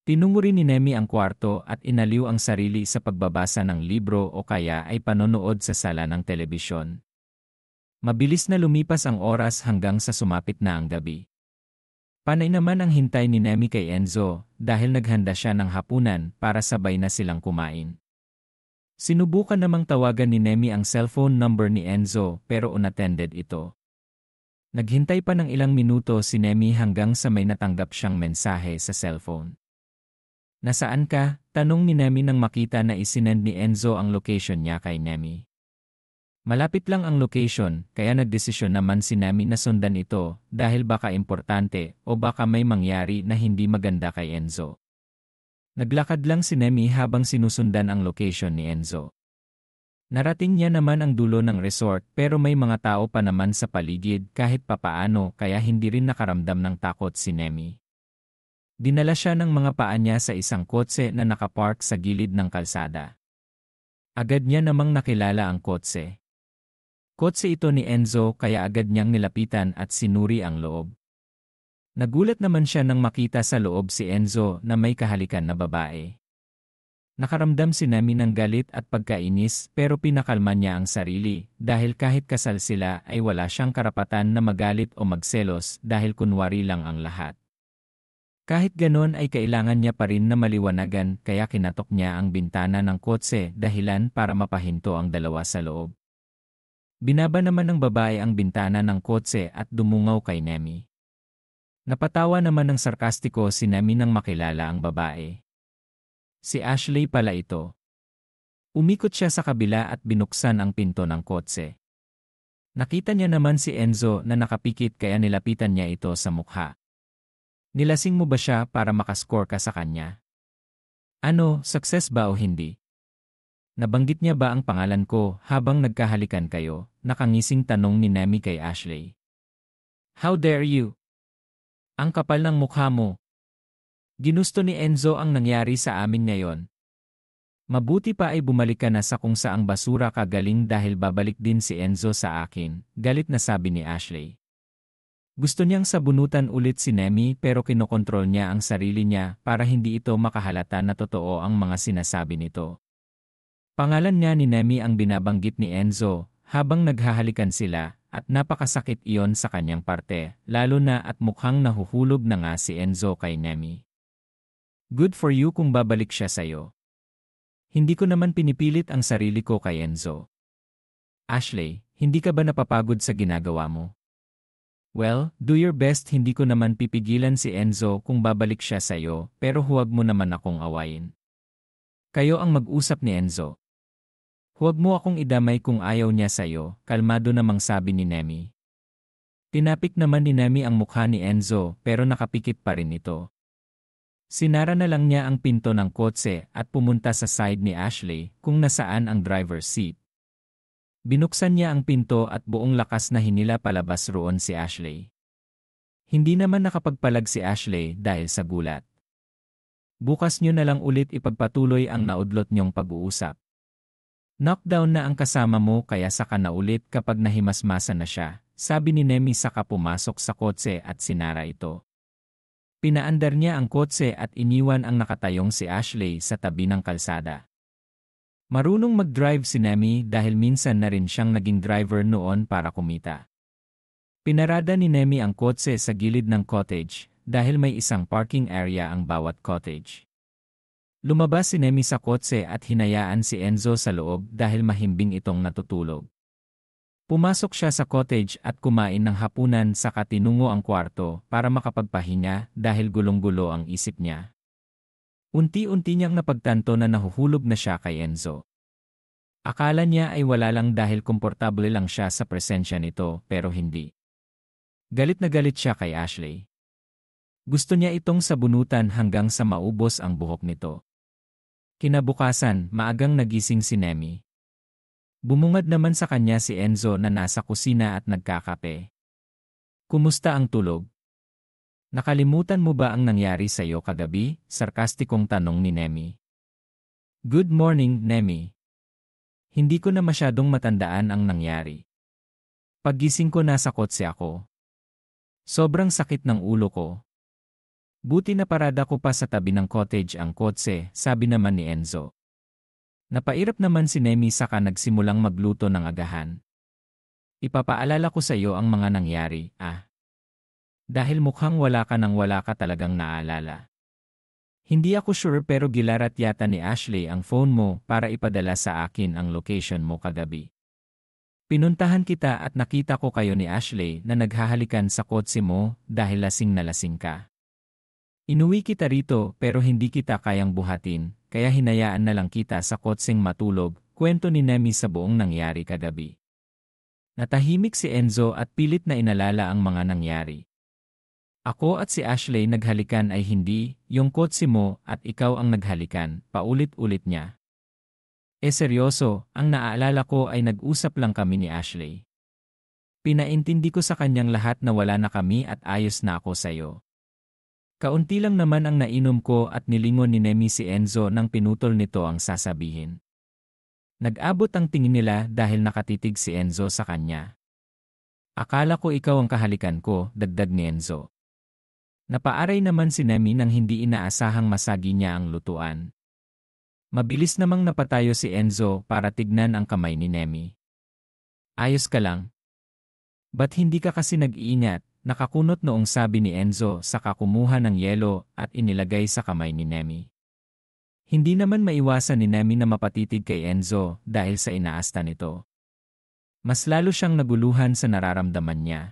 Tinungo rin ni Nemi ang kwarto at inaliw ang sarili sa pagbabasa ng libro o kaya ay panonood sa sala ng telebisyon. Mabilis na lumipas ang oras hanggang sa sumapit na ang gabi. Panay naman ang hintay ni Nemi kay Enzo dahil naghanda siya ng hapunan para sabay na silang kumain. Sinubukan namang tawagan ni Nemi ang cellphone number ni Enzo pero unattended ito. Naghintay pa ng ilang minuto si Nemi hanggang sa may natanggap siyang mensahe sa cellphone. Nasaan ka? Tanong ni Nemi nang makita na isinend ni Enzo ang location niya kay Nemi. Malapit lang ang location kaya nagdesisyon naman si Nemi na sundan ito dahil baka importante o baka may mangyari na hindi maganda kay Enzo. Naglakad lang si Nemi habang sinusundan ang location ni Enzo. Narating niya naman ang dulo ng resort pero may mga tao pa naman sa paligid kahit papaano kaya hindi rin nakaramdam ng takot si Nemi. Dinala siya ng mga paa niya sa isang kotse na nakapark sa gilid ng kalsada. Agad niya namang nakilala ang kotse. Kotse ito ni Enzo kaya agad niyang nilapitan at sinuri ang loob. Nagulat naman siya nang makita sa loob si Enzo na may kahalikan na babae. Nakaramdam si Nemi ng galit at pagkainis pero pinakalma niya ang sarili dahil kahit kasal sila ay wala siyang karapatan na magalit o magselos dahil kunwari lang ang lahat. Kahit ganon ay kailangan niya pa rin na maliwanagan kaya kinatok niya ang bintana ng kotse dahilan para mapahinto ang dalawa sa loob. Binaba naman ng babae ang bintana ng kotse at dumungaw kay Nemi. Napatawa naman ng sarkastiko si Nemi nang makilala ang babae. Si Ashley pala ito. Umikot siya sa kabila at binuksan ang pinto ng kotse. Nakita niya naman si Enzo na nakapikit kaya nilapitan niya ito sa mukha. Nilasing mo ba siya para makascore ka sa kanya? Ano, success ba o hindi? Nabanggit niya ba ang pangalan ko habang nagkahalikan kayo? Nakangising tanong ni Nemi kay Ashley. How dare you? Ang kapal ng mukha mo. Ginusto ni Enzo ang nangyari sa amin ngayon. Mabuti pa ay bumalik ka na sa kung saang basura ka galing dahil babalik din si Enzo sa akin, galit na sabi ni Ashley. Gusto niyang sabunutan ulit si Nemi pero kinokontrol niya ang sarili niya para hindi ito makahalata na totoo ang mga sinasabi nito. Pangalan niya ni Nemi ang binabanggit ni Enzo habang naghahalikan sila at napakasakit iyon sa kanyang parte, lalo na at mukhang nahuhulog na nga si Enzo kay Nemi. Good for you kung babalik siya sa'yo. Hindi ko naman pinipilit ang sarili ko kay Enzo. Ashley, hindi ka ba napapagod sa ginagawa mo? Well, do your best, hindi ko naman pipigilan si Enzo kung babalik siya sa'yo pero huwag mo naman akong awayin. Kayo ang mag-usap ni Enzo. Huwag mo akong idamay kung ayaw niya sa'yo, kalmado namang sabi ni Nemi. Tinapik naman ni Nemi ang mukha ni Enzo pero nakapikit pa rin ito. Sinara na lang niya ang pinto ng kotse at pumunta sa side ni Ashley kung nasaan ang driver's seat. Binuksan niya ang pinto at buong lakas na hinila palabas roon si Ashley. Hindi naman nakapagpalag si Ashley dahil sa gulat. Bukas niyo na lang ulit ipagpatuloy ang naudlot niyong pag-uusap. Knockdown na ang kasama mo kaya saka na ulit kapag nahimasmasan na siya, sabi ni Nemi saka pumasok sa kotse at sinara ito. Pinaandar niya ang kotse at iniwan ang nakatayong si Ashley sa tabi ng kalsada. Marunong mag-drive si Nemi dahil minsan na rin siyang naging driver noon para kumita. Pinarada ni Nemi ang kotse sa gilid ng cottage dahil may isang parking area ang bawat cottage. Lumabas si Nemi sa kotse at hinayaan si Enzo sa loob dahil mahimbing itong natutulog. Pumasok siya sa cottage at kumain ng hapunan saka tinungo ang kwarto para makapagpahinga dahil gulong-gulo ang isip niya. Unti-unti niyang napagtanto na nahuhulog na siya kay Enzo. Akala niya ay wala lang dahil komportable lang siya sa presensya nito pero hindi. Galit na galit siya kay Ashley. Gusto niya itong sabunutan hanggang sa maubos ang buhok nito. Kinabukasan, maagang nagising si Nemi. Bumungad naman sa kanya si Enzo na nasa kusina at nagkakape. Kumusta ang tulog? Nakalimutan mo ba ang nangyari sa iyo kagabi? Sarkastikong tanong ni Nemi. Good morning, Nemi. Hindi ko na masyadong matandaan ang nangyari. Paggising ko nasa kotse ako. Sobrang sakit ng ulo ko. Buti na parada ko pa sa tabi ng cottage ang kotse, sabi naman ni Enzo. Napairap naman si Nemi saka nagsimulang magluto ng agahan. Ipapaalala ko sa iyo ang mga nangyari, Dahil mukhang wala ka nang wala ka talagang naalala. Hindi ako sure pero gilarat yata ni Ashley ang phone mo para ipadala sa akin ang location mo kagabi. Pinuntahan kita at nakita ko kayo ni Ashley na naghahalikan sa kotse mo dahil lasing na lasing ka. Inuwi kita rito pero hindi kita kayang buhatin kaya hinayaan na lang kita sa kotseng matulog, kwento ni Nemi sa buong nangyari kagabi. Natahimik si Enzo at pilit na inalala ang mga nangyari. Ako at si Ashley naghalikan ay hindi, yung kotse mo at ikaw ang naghalikan, paulit-ulit niya. Seryoso, ang naaalala ko ay nag-usap lang kami ni Ashley. Pinaintindi ko sa kanyang lahat na wala na kami at ayos na ako sa'yo. Kaunti lang naman ang nainom ko at nilingon ni Nemi si Enzo nang pinutol nito ang sasabihin. Nag-abot ang tingin nila dahil nakatitig si Enzo sa kanya. Akala ko ikaw ang kahalikan ko, dagdag ni Enzo. Napaaray naman si Nemi nang hindi inaasahang masagi niya ang lutuan. Mabilis namang napatayo si Enzo para tignan ang kamay ni Nemi. Ayos ka lang? Ba't hindi ka kasi nag-iingat? Nakakunot noong sabi ni Enzo saka kumuha ng yelo at inilagay sa kamay ni Nemi. Hindi naman maiwasan ni Nemi na mapatitig kay Enzo dahil sa inaasta nito. Mas lalo siyang naguluhan sa nararamdaman niya.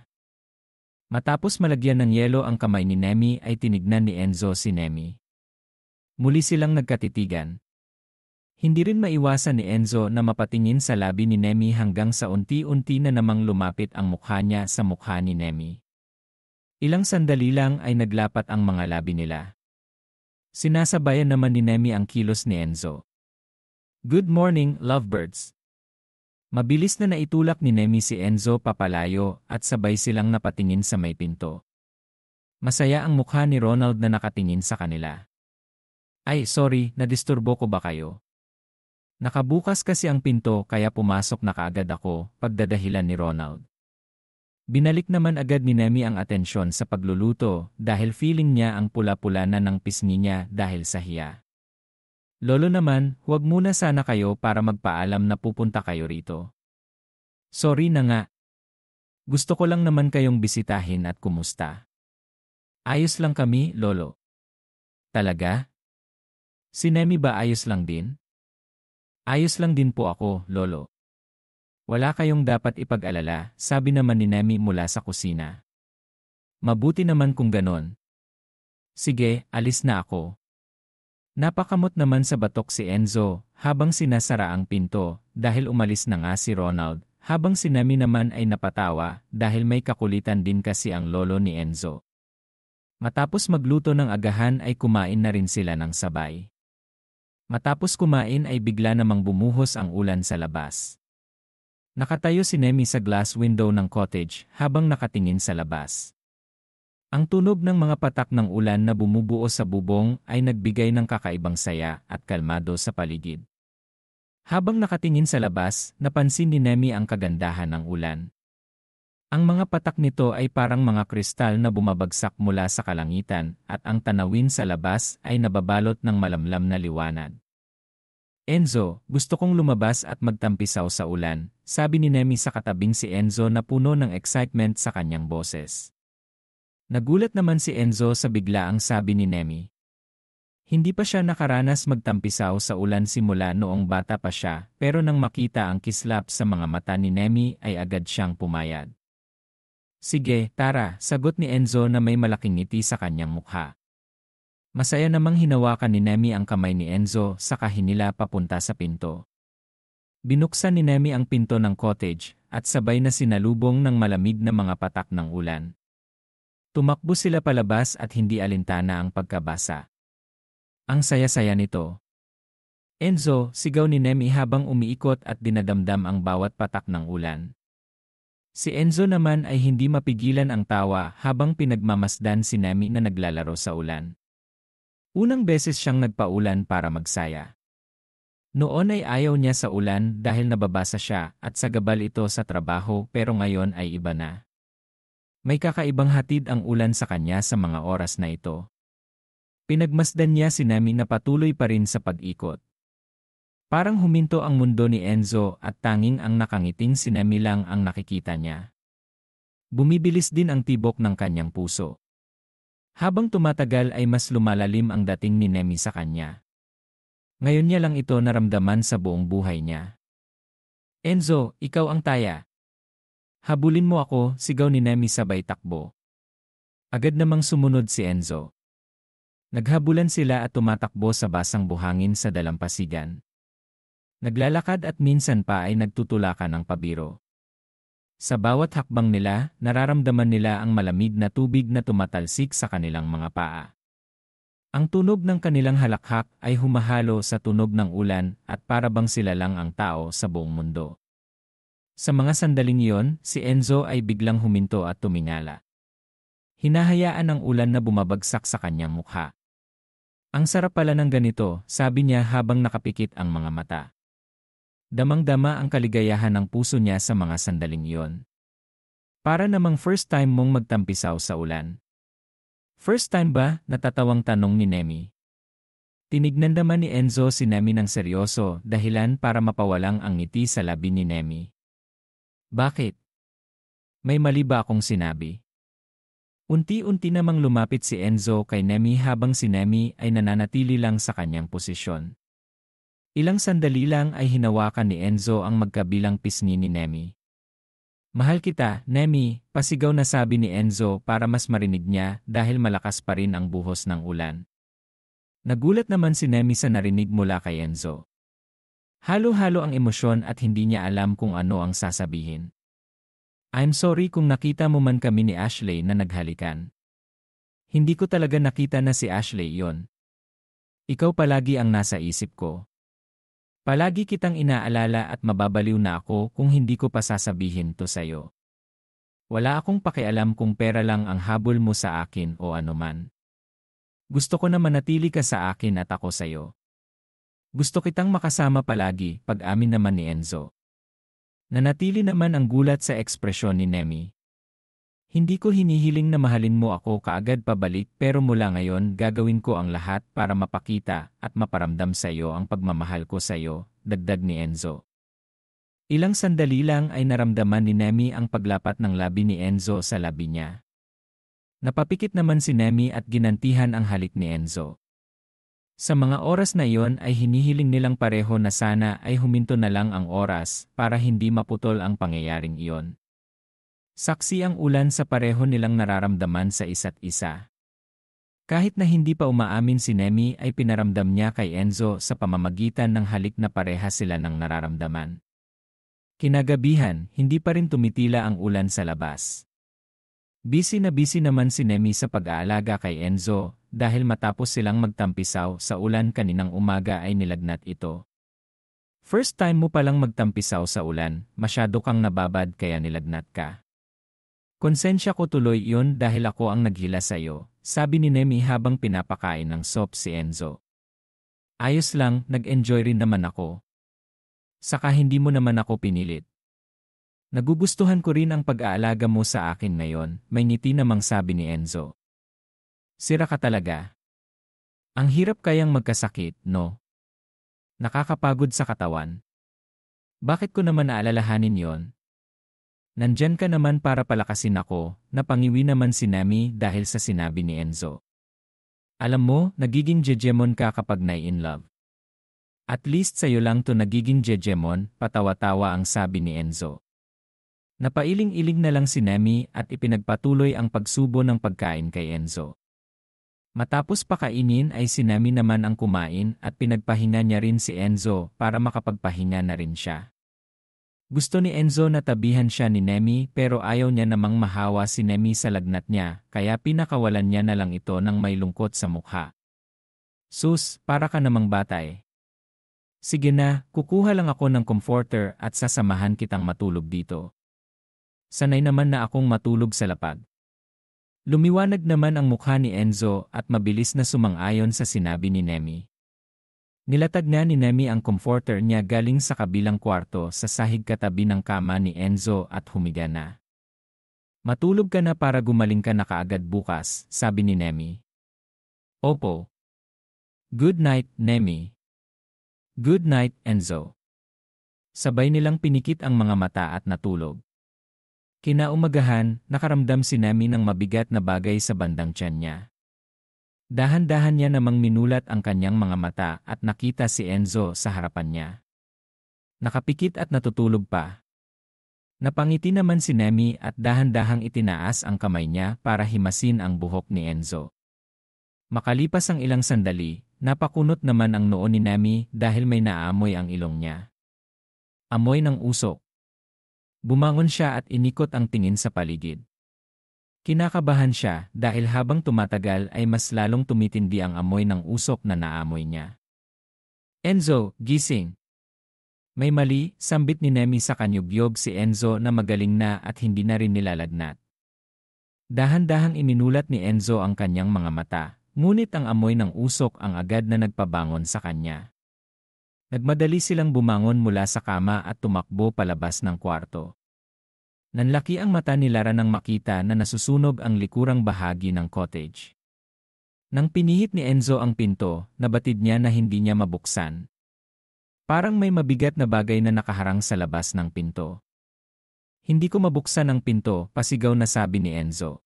Matapos malagyan ng yelo ang kamay ni Nemi ay tinignan ni Enzo si Nemi. Muli silang nagkatitigan. Hindi rin maiwasan ni Enzo na mapatingin sa labi ni Nemi hanggang sa unti-unti na namang lumapit ang mukha niya sa mukha ni Nemi. Ilang sandali lang ay naglapat ang mga labi nila. Sinasabayan naman ni Nemi ang kilos ni Enzo. Good morning, lovebirds. Mabilis na naitulak ni Nemi si Enzo papalayo at sabay silang napatingin sa may pinto. Masaya ang mukha ni Ronald na nakatingin sa kanila. Ay, sorry, nadisturbo ko ba kayo? Nakabukas kasi ang pinto kaya pumasok na kaagad ako, pagdadahilan ni Ronald. Binalik naman agad ni Nemi ang atensyon sa pagluluto dahil feeling niya ang pula-pula na ng pisngi niya dahil sa hiya. Lolo naman, huwag muna sana kayo para magpaalam na pupunta kayo rito. Sorry na nga. Gusto ko lang naman kayong bisitahin at kumusta. Ayos lang kami, Lolo. Talaga? Si Nemi ba ayos lang din? Ayos lang din po ako, Lolo. Wala kayong dapat ipag-alala, sabi naman ni Nemi mula sa kusina. Mabuti naman kung ganon. Sige, alis na ako. Napakamot naman sa batok si Enzo habang sinasara ang pinto dahil umalis na nga si Ronald, habang si Nemi naman ay napatawa dahil may kakulitan din kasi ang lolo ni Enzo. Matapos magluto ng agahan ay kumain na rin sila ng sabay. Matapos kumain ay bigla namang bumuhos ang ulan sa labas. Nakatayo si Nemi sa glass window ng cottage habang nakatingin sa labas. Ang tunog ng mga patak ng ulan na bumubuo sa bubong ay nagbigay ng kakaibang saya at kalmado sa paligid. Habang nakatingin sa labas, napansin ni Nemi ang kagandahan ng ulan. Ang mga patak nito ay parang mga kristal na bumabagsak mula sa kalangitan at ang tanawin sa labas ay nababalot ng malamlam na liwanag. Enzo, gusto kong lumabas at magtampisaw sa ulan, sabi ni Nemi sa katabing si Enzo na puno ng excitement sa kanyang boses. Nagulat naman si Enzo sa biglaang sabi ni Nemi. Hindi pa siya nakaranas magtampisaw sa ulan simula noong bata pa siya, pero nang makita ang kislap sa mga mata ni Nemi ay agad siyang pumayag. Sige, tara, sagot ni Enzo na may malaking ngiti sa kanyang mukha. Masaya namang hinawakan ni Nemi ang kamay ni Enzo saka hinila papunta sa pinto. Binuksan ni Nemi ang pinto ng cottage at sabay na sinalubong ng malamig na mga patak ng ulan. Tumakbo sila palabas at hindi alintana ang pagkabasa. Ang saya-saya nito. Enzo, sigaw ni Nemi habang umiikot at dinadamdam ang bawat patak ng ulan. Si Enzo naman ay hindi mapigilan ang tawa habang pinagmamasdan si Nemi na naglalaro sa ulan. Unang beses siyang nagpaulan para magsaya. Noon ay ayaw niya sa ulan dahil nababasa siya at sagabal ito sa trabaho pero ngayon ay iba na. May kakaibang hatid ang ulan sa kanya sa mga oras na ito. Pinagmasdan niya si Nemi na patuloy pa rin sa pag-ikot. Parang huminto ang mundo ni Enzo at tanging ang nakangiting si Nemi lang ang nakikita niya. Bumibilis din ang tibok ng kanyang puso. Habang tumatagal ay mas lumalalim ang dating ni Nemi sa kanya. Ngayon niya lang ito naramdaman sa buong buhay niya. Enzo, ikaw ang taya. Habulin mo ako, sigaw ni Nemi sabay takbo. Agad namang sumunod si Enzo. Naghabulan sila at tumatakbo sa basang buhangin sa dalampasigan. Naglalakad at minsan pa ay nagtutulakan ng pabiro. Sa bawat hakbang nila, nararamdaman nila ang malamig na tubig na tumatalsik sa kanilang mga paa. Ang tunog ng kanilang halakhak ay humahalo sa tunog ng ulan at para bang sila lang ang tao sa buong mundo. Sa mga sandaling iyon, si Enzo ay biglang huminto at tumingala. Hinahayaan ang ulan na bumabagsak sa kanyang mukha. Ang sarap pala ng ganito, sabi niya habang nakapikit ang mga mata. Damang-dama ang kaligayahan ng puso niya sa mga sandaling iyon. Para namang first time mong magtampisaw sa ulan. First time ba? Natatawang tanong ni Nemi. Tinignan naman ni Enzo si Nemi ng seryoso dahilan para mapawalang ang ngiti sa labi ni Nemi. Bakit? May mali ba akong sinabi? Unti-unti namang lumapit si Enzo kay Nemi habang si Nemi ay nananatili lang sa kanyang posisyon. Ilang sandali lang ay hinawakan ni Enzo ang magkabilang pisngi ni Nemi. Mahal kita, Nemi, pasigaw na sabi ni Enzo para mas marinig niya dahil malakas pa rin ang buhos ng ulan. Nagulat naman si Nemi sa narinig mula kay Enzo. Halo-halo ang emosyon at hindi niya alam kung ano ang sasabihin. I'm sorry kung nakita mo man kami ni Ashley na naghalikan. Hindi ko talaga nakita na si Ashley yon. Ikaw palagi ang nasa isip ko. Palagi kitang inaalala at mababaliw na ako kung hindi ko pa sasabihin to sa'yo. Wala akong pakialam kung pera lang ang habol mo sa akin o anuman. Gusto ko na manatili ka sa akin at ako sa'yo. Gusto kitang makasama palagi, pag-amin naman ni Enzo. Nanatili naman ang gulat sa ekspresyon ni Nemi. Hindi ko hinihiling na mahalin mo ako kaagad pabalik pero mula ngayon gagawin ko ang lahat para mapakita at maparamdam sa iyo ang pagmamahal ko sa iyo, dagdag ni Enzo. Ilang sandali lang ay naramdaman ni Nemi ang paglapat ng labi ni Enzo sa labi niya. Napapikit naman si Nemi at ginantihan ang halik ni Enzo. Sa mga oras na iyon ay hinihiling nilang pareho na sana ay huminto na lang ang oras para hindi maputol ang pangyayaring iyon. Saksi ang ulan sa pareho nilang nararamdaman sa isa't isa. Kahit na hindi pa umaamin si Nemi ay pinaramdam niya kay Enzo sa pamamagitan ng halik na pareha sila ng nararamdaman. Kinagabihan, hindi pa rin tumitila ang ulan sa labas. Busy naman si Nemi sa pag-aalaga kay Enzo dahil matapos silang magtampisaw sa ulan kaninang umaga ay nilagnat ito. First time mo palang magtampisaw sa ulan, masyado kang nababad kaya nilagnat ka. Konsensya ko tuloy iyon dahil ako ang naghila sa'yo, sabi ni Nemi habang pinapakain ng soup si Enzo. Ayos lang, nag-enjoy rin naman ako. Saka hindi mo naman ako pinilit. Nagugustuhan ko rin ang pag-aalaga mo sa akin ngayon, may ngiti namang sabi ni Enzo. Sira ka talaga. Ang hirap kayang magkasakit, no? Nakakapagod sa katawan. Bakit ko naman aalalahanin yon? Nandyan ka naman para palakasin ako, napangiwi naman si Nemi dahil sa sinabi ni Enzo. Alam mo, nagiging jejemon ka kapag na-in love. At least sa'yo lang to nagiging jejemon, patawa-tawa ang sabi ni Enzo. Napailing-iling na lang si Nemi at ipinagpatuloy ang pagsubo ng pagkain kay Enzo. Matapos pakainin ay si Nemi naman ang kumain at pinagpahinga niya rin si Enzo para makapagpahinga na rin siya. Gusto ni Enzo na tabihan siya ni Nemi pero ayaw niya namang mahawa si Nemi sa lagnat niya kaya pinakawalan niya na lang ito ng may lungkot sa mukha. Sus, para ka namang bata eh. Sige na, kukuha lang ako ng comforter at sasamahan kitang matulog dito. Sanay naman na akong matulog sa lapag. Lumiwanag naman ang mukha ni Enzo at mabilis na sumang-ayon sa sinabi ni Nemi. Nilatag na ni Nemi ang comforter niya galing sa kabilang kwarto sa sahig katabi ng kama ni Enzo at humiga na. Matulog ka na para gumaling ka na kaagad bukas, sabi ni Nemi. Opo. Good night, Nemi. Good night, Enzo. Sabay nilang pinikit ang mga mata at natulog. Kinaumagahan, nakaramdam si Nemi ng mabigat na bagay sa bandang tiyan niya. Dahan-dahan niya namang minulat ang kanyang mga mata at nakita si Enzo sa harapan niya. Nakapikit at natutulog pa. Napangiti naman si Nemi at dahan-dahang itinaas ang kamay niya para himasin ang buhok ni Enzo. Makalipas ang ilang sandali, napakunot naman ang noo ni Nemi dahil may naamoy ang ilong niya. Amoy ng usok. Bumangon siya at inikot ang tingin sa paligid. Kinakabahan siya dahil habang tumatagal ay mas lalong tumitindi ang amoy ng usok na naamoy niya. Enzo, gising! May mali, sambit ni Nemi sa kanyugyog si Enzo na magaling na at hindi na rin nilalagnat. Dahan-dahang iminulat ni Enzo ang kanyang mga mata, ngunit ang amoy ng usok ang agad na nagpabangon sa kanya. Nagmadali silang bumangon mula sa kama at tumakbo palabas ng kwarto. Nanlaki ang mata ni Lara nang makita na nasusunog ang likurang bahagi ng cottage. Nang pinihit ni Enzo ang pinto, nabatid niya na hindi niya mabuksan. Parang may mabigat na bagay na nakaharang sa labas ng pinto. Hindi ko mabuksan ang pinto, pasigaw na sabi ni Enzo.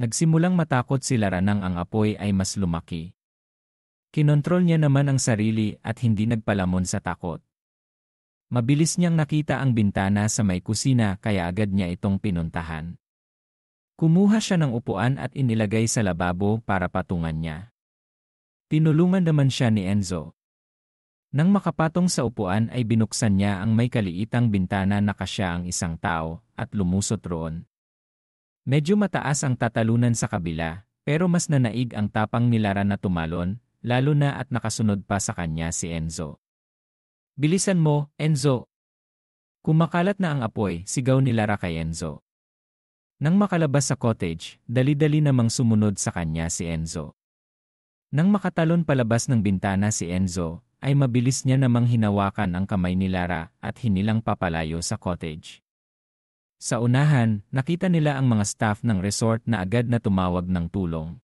Nagsimulang matakot si Lara nang ang apoy ay mas lumaki. Kinontrol niya naman ang sarili at hindi nagpalamon sa takot. Mabilis niyang nakita ang bintana sa may kusina kaya agad niya itong pinuntahan. Kumuha siya ng upuan at inilagay sa lababo para patungan niya. Tinulungan naman siya ni Enzo. Nang makapatong sa upuan ay binuksan niya ang may kaliitang bintana na kasya ang isang tao at lumusot roon. Medyo mataas ang tatalunan sa kabila, pero mas nanaig ang tapang ni Lara na tumalon, lalo na at nakasunod pa sa kanya si Enzo. Bilisan mo, Enzo! Kumakalat na ang apoy, sigaw ni Lara kay Enzo. Nang makalabas sa cottage, dali-dali namang sumunod sa kanya si Enzo. Nang makatalon palabas ng bintana si Enzo, ay mabilis niya namang hinawakan ang kamay ni Lara at hinilang papalayo sa cottage. Sa unahan, nakita nila ang mga staff ng resort na agad na tumawag ng tulong.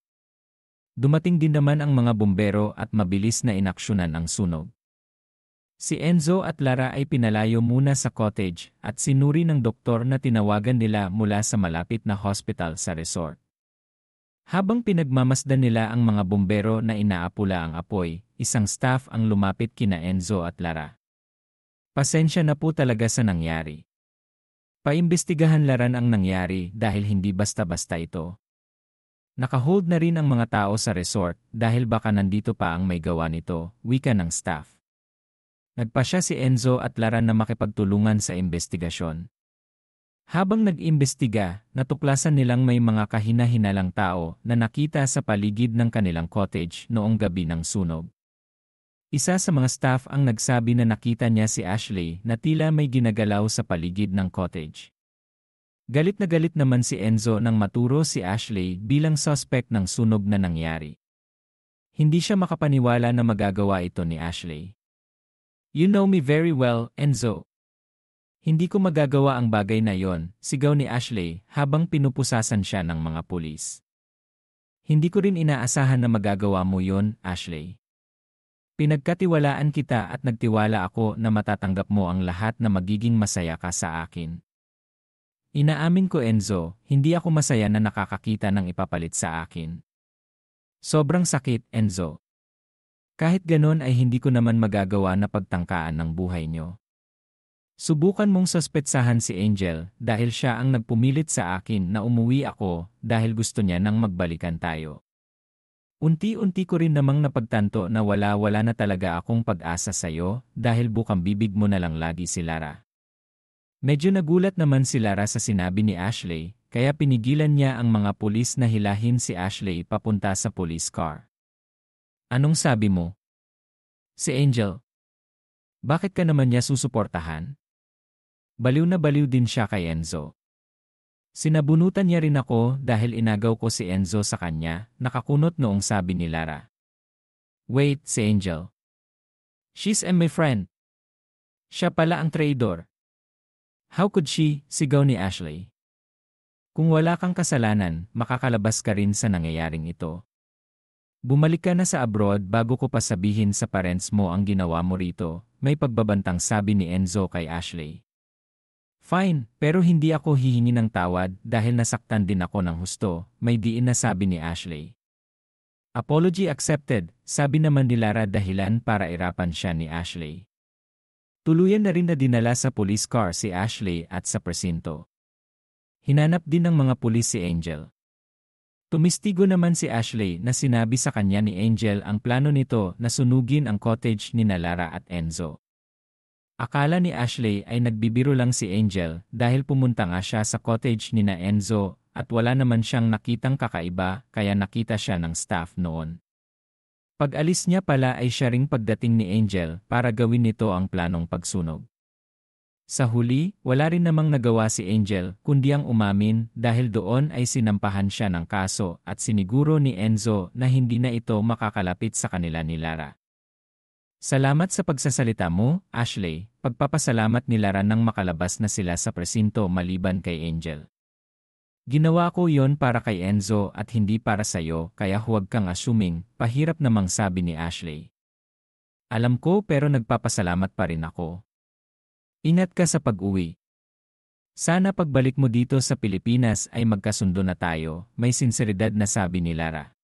Dumating din naman ang mga bumbero at mabilis na inaksyonan ang sunog. Si Enzo at Lara ay pinalayo muna sa cottage at sinuri ng doktor na tinawagan nila mula sa malapit na hospital sa resort. Habang pinagmamasdan nila ang mga bumbero na inaapula ang apoy, isang staff ang lumapit kina Enzo at Lara. Pasensya na po talaga sa nangyari. Paimbestigahan laran ang nangyari dahil hindi basta-basta ito. Nakahold na rin ang mga tao sa resort dahil baka nandito pa ang may gawa nito, wika ng staff. Nagpasya si Enzo at Lara na makipagtulungan sa investigasyon. Habang nag-imbestiga, natuklasan nilang may mga kahina-hinalang tao na nakita sa paligid ng kanilang cottage noong gabi ng sunog. Isa sa mga staff ang nagsabi na nakita niya si Ashley na tila may ginagalaw sa paligid ng cottage. Galit na galit naman si Enzo nang maturo si Ashley bilang suspect ng sunog na nangyari. Hindi siya makapaniwala na magagawa ito ni Ashley. "You know me very well, Enzo. Hindi ko magagawa ang bagay na yon," sigaw ni Ashley habang pinupusasan siya ng mga pulis. "Hindi ko rin inaasahan na magagawa mo yon, Ashley. Pinagkatiwalaan kita at nagtiwala ako na matatanggap mo ang lahat na magiging masaya ka sa akin." Inaamin ko, Enzo, hindi ako masaya na nakakakita ng ipapalit sa akin. Sobrang sakit, Enzo. Kahit ganon ay hindi ko naman magagawa na pagtangkaan ng buhay nyo. Subukan mong suspetsahan si Angel dahil siya ang nagpumilit sa akin na umuwi ako dahil gusto niya nang magbalikan tayo. Unti-unti ko rin namang napagtanto na wala na talaga akong pag-asa sa'yo dahil bukang bibig mo na lang lagi si Lara. Medyo nagulat naman si Lara sa sinabi ni Ashley, kaya pinigilan niya ang mga pulis na hilahin si Ashley papunta sa police car. "Anong sabi mo?" "Si Angel. Bakit ka naman niya susuportahan?" Baliw na baliw din siya kay Enzo. "Sinabunutan niya rin ako dahil inagaw ko si Enzo sa kanya," nakakunot noong sabi ni Lara. "Wait, si Angel. She's my friend. Siya pala ang traitor." "How could she?" sigaw ni Ashley. "Kung wala kang kasalanan, makakalabas ka rin sa nangyayaring ito. Bumalik ka na sa abroad bago ko pa sabihin sa parents mo ang ginawa mo rito," may pagbabantang sabi ni Enzo kay Ashley. "Fine, pero hindi ako hihingi ng tawad dahil nasaktan din ako ng husto," may diin na sabi ni Ashley. "Apology accepted," sabi naman ni Lara dahilan para irapan siya ni Ashley. Tuluyan na rin na dinala sa police car si Ashley at sa presinto. Hinanap din ng mga pulis si Angel. Tumistigo naman si Ashley na sinabi sa kanya ni Angel ang plano nito na sunugin ang cottage ni Lara at Enzo. Akala ni Ashley ay nagbibiro lang si Angel dahil pumunta nga siya sa cottage ni Enzo at wala naman siyang nakitang kakaiba kaya nakita siya ng staff noon. Pag-alis niya pala ay siya ring pagdating ni Angel para gawin nito ang planong pagsunog. Sa huli, wala rin namang nagawa si Angel kundi ang umamin dahil doon ay sinampahan siya ng kaso at siniguro ni Enzo na hindi na ito makakalapit sa kanila ni Lara. "Salamat sa pagsasalita mo, Ashley," pagpapasalamat ni Lara nang makalabas na sila sa presinto maliban kay Angel. "Ginawa ko yon para kay Enzo at hindi para sa'yo kaya huwag kang assuming," pahirap namang sabi ni Ashley. "Alam ko pero nagpapasalamat pa rin ako. Ingat ka sa pag-uwi. Sana pagbalik mo dito sa Pilipinas ay magkasundo na tayo," may sinseridad na sabi ni Lara.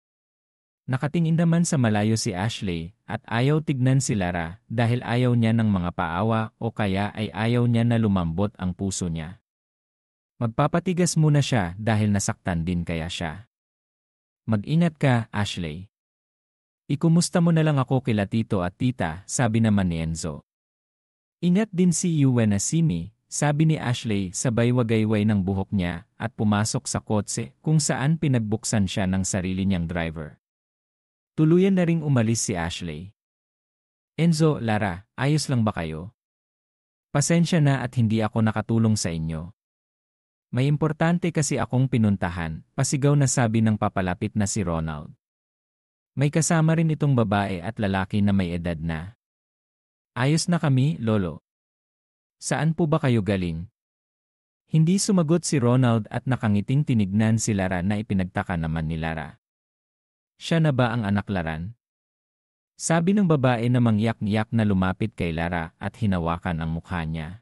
Nakatingin naman sa malayo si Ashley at ayaw tignan si Lara dahil ayaw niya ng mga paawa o kaya ay ayaw niya na lumambot ang puso niya. Magpapatigas muna siya dahil nasaktan din kaya siya. "Mag-ingat ka, Ashley. Ikumusta mo na lang ako kila tito at tita," sabi naman ni Enzo. "Ingat din si you when I see me," sabi ni Ashley sabay wagayway ng buhok niya at pumasok sa kotse kung saan pinagbuksan siya ng sarili niyang driver. Tuluyan na ring umalis si Ashley. "Enzo, Lara, ayos lang ba kayo? Pasensya na at hindi ako nakatulong sa inyo. May importante kasi akong pinuntahan," pasigaw na sabi ng papalapit na si Ronald. "May kasama rin itong babae at lalaki na may edad na." "Ayos na kami, Lolo. Saan po ba kayo galing?" Hindi sumagot si Ronald at nakangiting tinignan si Lara na ipinagtaka naman ni Lara. Siya na ba ang anak Laran? Sabi ng babae na mangyak-ngyak na lumapit kay Lara at hinawakan ang mukha niya.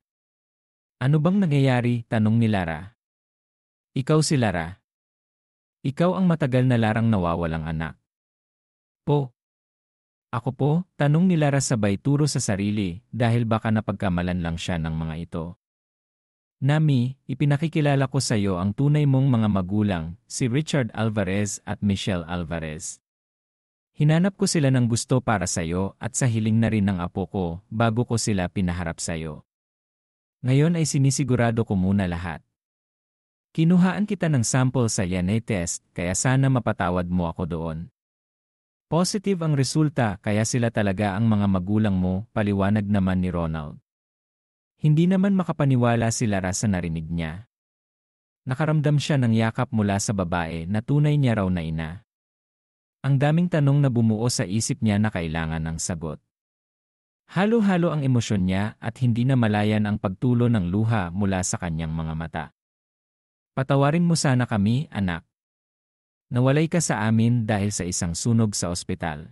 Ano bang nangyayari? Tanong ni Lara. Ikaw si Lara. Ikaw ang matagal na Larang nawawalang anak. Po. Ako po? Tanong ni Lara sabay turo sa sarili dahil baka napagkamalan lang siya ng mga ito. Nami, ipinakikilala ko sa iyo ang tunay mong mga magulang, si Richard Alvarez at Michelle Alvarez. Hinanap ko sila ng gusto para sa iyo at sa hiling na rin ng apo ko bago ko sila pinaharap sa iyo. Ngayon ay sinisigurado ko muna lahat. Kinuhaan kita ng sample sa DNA test kaya sana mapatawad mo ako doon. Positive ang resulta kaya sila talaga ang mga magulang mo, paliwanag naman ni Ronald. Hindi naman makapaniwala si Lara sa narinig niya. Nakaramdam siya ng yakap mula sa babae na tunay niya raw na ina. Ang daming tanong na bumuo sa isip niya na kailangan ng sagot. Halo-halo ang emosyon niya at hindi na malayan ang pagtulo ng luha mula sa kanyang mga mata. Patawarin mo sana kami, anak. Nawalay ka sa amin dahil sa isang sunog sa ospital.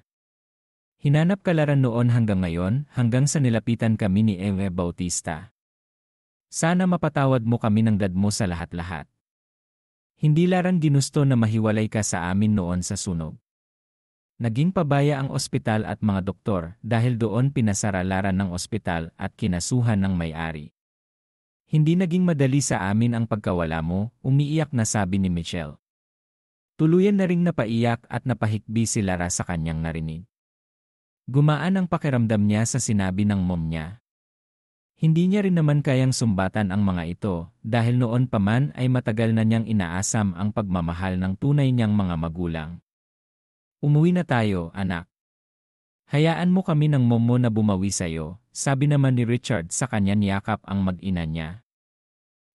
Hinanap ka Lara noon hanggang ngayon hanggang sa nilapitan kami ni Eve Bautista. Sana mapatawad mo kami ng dad mo sa lahat-lahat. Hindi Laran ginusto na mahiwalay ka sa amin noon sa sunog. Naging pabaya ang ospital at mga doktor dahil doon pinasara Lara ng ospital at kinasuhan ng may-ari. Hindi naging madali sa amin ang pagkawala mo, umiiyak na sabi ni Michelle. Tuluyan na ring napaiyak at napahikbi si Lara sa kanyang narinig. Gumaan ang pakiramdam niya sa sinabi ng mom niya. Hindi niya rin naman kayang sumbatan ang mga ito dahil noon pa man ay matagal na niyang inaasam ang pagmamahal ng tunay niyang mga magulang. Umuwi na tayo, anak. Hayaan mo kami ng mom mo na bumawi sa'yo, sabi naman ni Richard sa kanya niyakap ang mag-ina niya.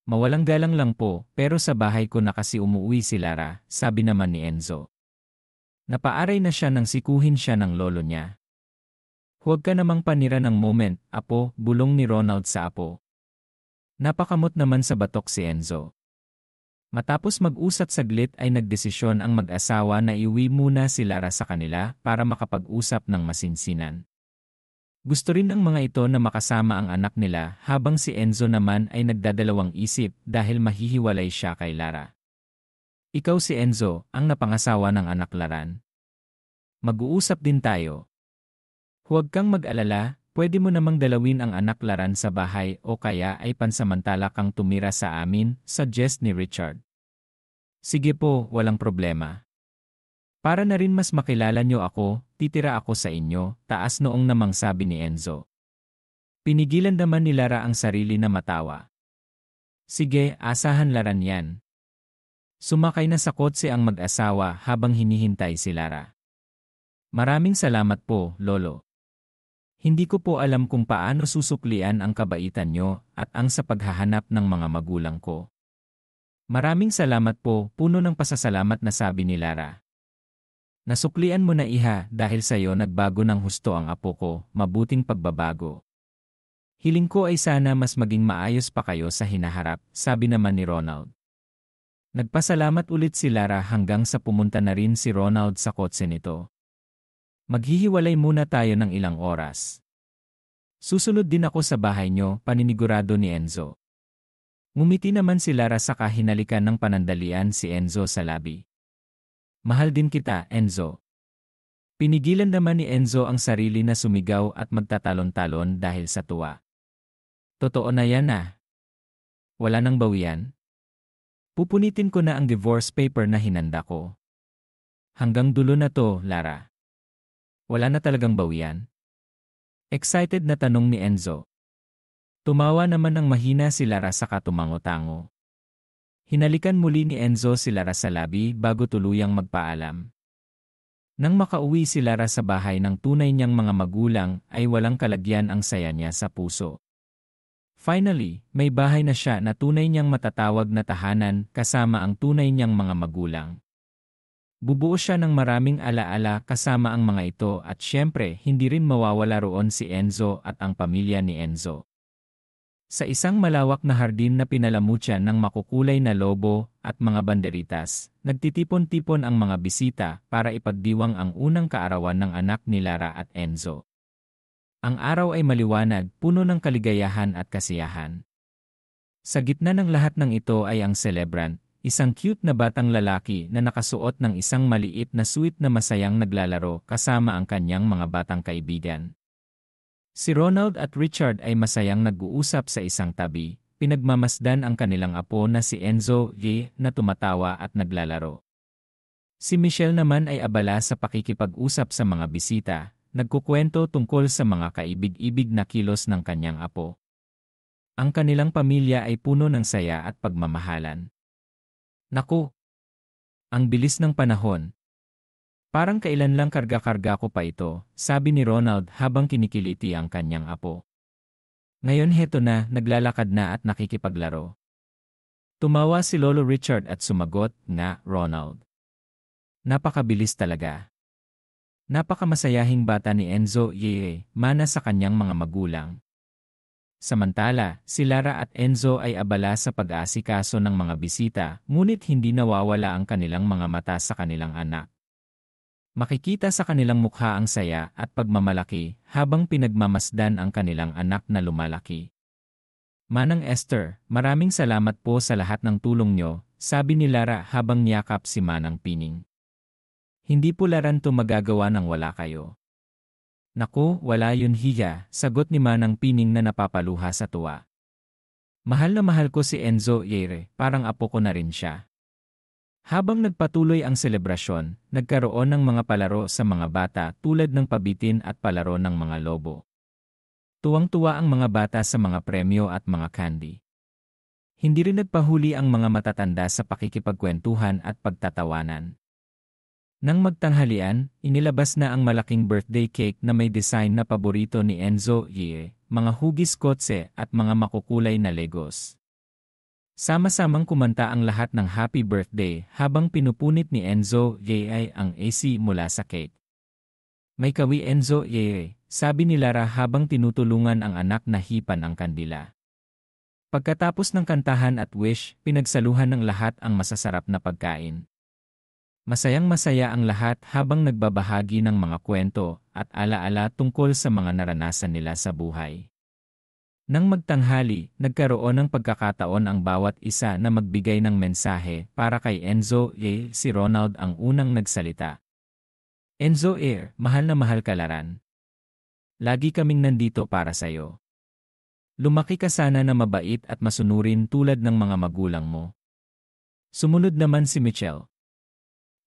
Mawalang galang lang po, pero sa bahay ko na kasi umuwi si Lara, sabi naman ni Enzo. Napaaray na siya nang sikuhin siya ng lolo niya. Huwag ka namang panira ng moment, apo, bulong ni Ronald sa apo. Napakamot naman sa batok si Enzo. Matapos mag-usap saglit ay nagdesisyon ang mag-asawa na iuwi muna si Lara sa kanila para makapag-usap ng masinsinan. Gusto rin ng mga ito na makasama ang anak nila habang si Enzo naman ay nagdadalawang isip dahil mahihiwalay siya kay Lara. Ikaw si Enzo, ang napangasawa ng anak Laran. Mag-uusap din tayo. Huwag kang mag-alala, pwede mo namang dalawin ang anak Laran sa bahay o kaya ay pansamantala kang tumira sa amin, suggest ni Richard. Sige po, walang problema. Para na rin mas makilala niyo ako, titira ako sa inyo, taas noong namang sabi ni Enzo. Pinigilan naman ni Lara ang sarili na matawa. Sige, asahan Laran yan. Sumakay na sa kotse ang mag-asawa habang hinihintay si Lara. Maraming salamat po, Lolo. Hindi ko po alam kung paano susuklian ang kabaitan niyo at ang sa paghahanap ng mga magulang ko. Maraming salamat po, puno ng pasasalamat na sabi ni Lara. Nasuklian mo na iha dahil sa iyo nagbago ng husto ang apo ko, mabuting pagbabago. Hiling ko ay sana mas maging maayos pa kayo sa hinaharap, sabi naman ni Ronald. Nagpasalamat ulit si Lara hanggang sa pumunta na rin si Ronald sa kotse nito. Maghihiwalay muna tayo ng ilang oras. Susunod din ako sa bahay nyo, paninigurado ni Enzo. Ngumiti naman si Lara sa kahinalikan ng panandalian si Enzo sa labi. Mahal din kita, Enzo. Pinigilan naman ni Enzo ang sarili na sumigaw at magtatalon-talon dahil sa tuwa. Totoo na yan ah. Wala nang bawian. Pupunitin ko na ang divorce paper na hinanda ko. Hanggang dulo na to, Lara. Wala na talagang bawian? Excited na tanong ni Enzo. Tumawa naman ng mahina si Lara sa katumango-tango. Hinalikan muli ni Enzo si Lara sa labi bago tuluyang magpaalam. Nang makauwi si Lara sa bahay ng tunay niyang mga magulang ay walang kalagyan ang saya niya sa puso. Finally, may bahay na siya na tunay niyang matatawag na tahanan kasama ang tunay niyang mga magulang. Bubuo siya ng maraming alaala kasama ang mga ito at syempre hindi rin mawawala roon si Enzo at ang pamilya ni Enzo. Sa isang malawak na hardin na pinalamutyan ng makukulay na lobo at mga banderitas, nagtitipon-tipon ang mga bisita para ipagdiwang ang unang kaarawan ng anak ni Lara at Enzo. Ang araw ay maliwanag, puno ng kaligayahan at kasiyahan. Sa gitna ng lahat ng ito ay ang celebrant, isang cute na batang lalaki na nakasuot ng isang maliit na suit na masayang naglalaro kasama ang kanyang mga batang kaibigan. Si Ronald at Richard ay masayang nag-uusap sa isang tabi, pinagmamasdan ang kanilang apo na si Enzo na tumatawa at naglalaro. Si Michelle naman ay abala sa pakikipag-usap sa mga bisita, nagkukwento tungkol sa mga kaibig-ibig na kilos ng kanyang apo. Ang kanilang pamilya ay puno ng saya at pagmamahalan. Naku! Ang bilis ng panahon. Parang kailan lang karga-karga ko pa ito, sabi ni Ronald habang kinikiliti ang kanyang apo. Ngayon heto na, naglalakad na at nakikipaglaro. Tumawa si Lolo Richard at sumagot, "Nga, Ronald. Napakabilis talaga." Napakamasayahing bata ni Enzo mana sa kanyang mga magulang. Samantala, si Lara at Enzo ay abala sa pag-aasikaso ng mga bisita, ngunit hindi nawawala ang kanilang mga mata sa kanilang anak. Makikita sa kanilang mukha ang saya at pagmamalaki habang pinagmamasdan ang kanilang anak na lumalaki. "Manang Esther, maraming salamat po sa lahat ng tulong nyo," sabi ni Lara habang niyakap si Manang Pining. "Hindi po laran to magagawa nang wala kayo." "Naku, wala yun hiya," sagot ni Manang Pining na napapaluha sa tuwa. "Mahal na mahal ko si Enzo parang apo ko na rin siya." Habang nagpatuloy ang selebrasyon, nagkaroon ng mga palaro sa mga bata tulad ng pabitin at palaro ng mga lobo. Tuwang-tuwa ang mga bata sa mga premyo at mga candy. Hindi rin nagpahuli ang mga matatanda sa pakikipagkwentuhan at pagtatawanan. Nang magtanghalian, inilabas na ang malaking birthday cake na may design na paborito ni Enzo mga hugis kotse at mga makukulay na Legos. Sama-samang kumanta ang lahat ng happy birthday habang pinupunit ni Enzo ang AC mula sa cake. "May kawi Enzo sabi ni Lara habang tinutulungan ang anak na hipan ang kandila. Pagkatapos ng kantahan at wish, pinagsaluhan ng lahat ang masasarap na pagkain. Masayang-masaya ang lahat habang nagbabahagi ng mga kwento at alaala tungkol sa mga naranasan nila sa buhay. Nang magtanghali, nagkaroon ng pagkakataon ang bawat isa na magbigay ng mensahe para kay Enzo si Ronald ang unang nagsalita. "Enzo mahal na mahal ka laran. Lagi kaming nandito para sa'yo. Lumaki ka sana na mabait at masunurin tulad ng mga magulang mo." Sumunod naman si Michelle.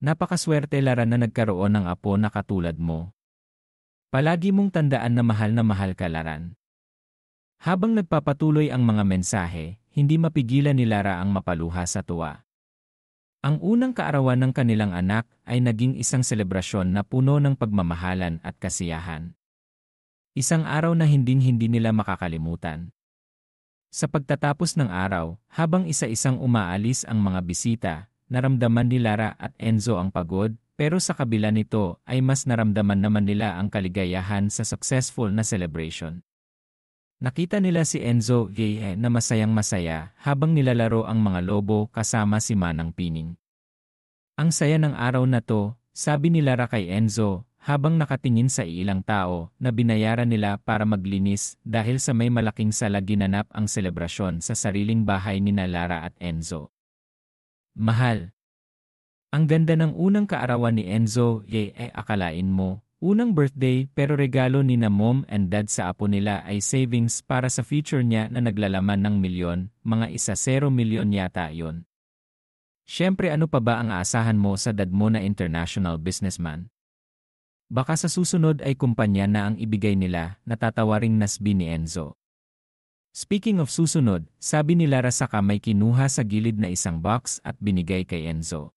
"Napakaswerte laran na nagkaroon ng apo na katulad mo. Palagi mong tandaan na mahal ka laran." Habang nagpapatuloy ang mga mensahe, hindi mapigilan ni Lara ang mapaluha sa tuwa. Ang unang kaarawan ng kanilang anak ay naging isang selebrasyon na puno ng pagmamahalan at kasiyahan. Isang araw na hinding-hindi nila makakalimutan. Sa pagtatapos ng araw, habang isa-isang umaalis ang mga bisita, naramdaman ni Lara at Enzo ang pagod, pero sa kabila nito ay mas naramdaman naman nila ang kaligayahan sa successful na celebration. Nakita nila si Enzo na masayang-masaya habang nilalaro ang mga lobo kasama si Manang Pining. "Ang saya ng araw na to," sabi ni Lara kay Enzo habang nakatingin sa ilang tao na binayaran nila para maglinis dahil sa may malaking sala ginanap ang selebrasyon sa sariling bahay ni Lara at Enzo. "Mahal. Ang ganda ng unang kaarawan ni Enzo akalain mo. Unang birthday pero regalo ni na mom and dad sa apo nila ay savings para sa future niya na naglalaman ng milyon, mga 1-0 milyon yata yon. Siyempre ano pa ba ang aasahan mo sa dad mo na international businessman? Baka sa susunod ay kumpanya na ang ibigay nila," natatawaring nasbi ni Enzo. Speaking of susunod, sabi ni Lara saka may kinuha sa gilid na isang box at binigay kay Enzo.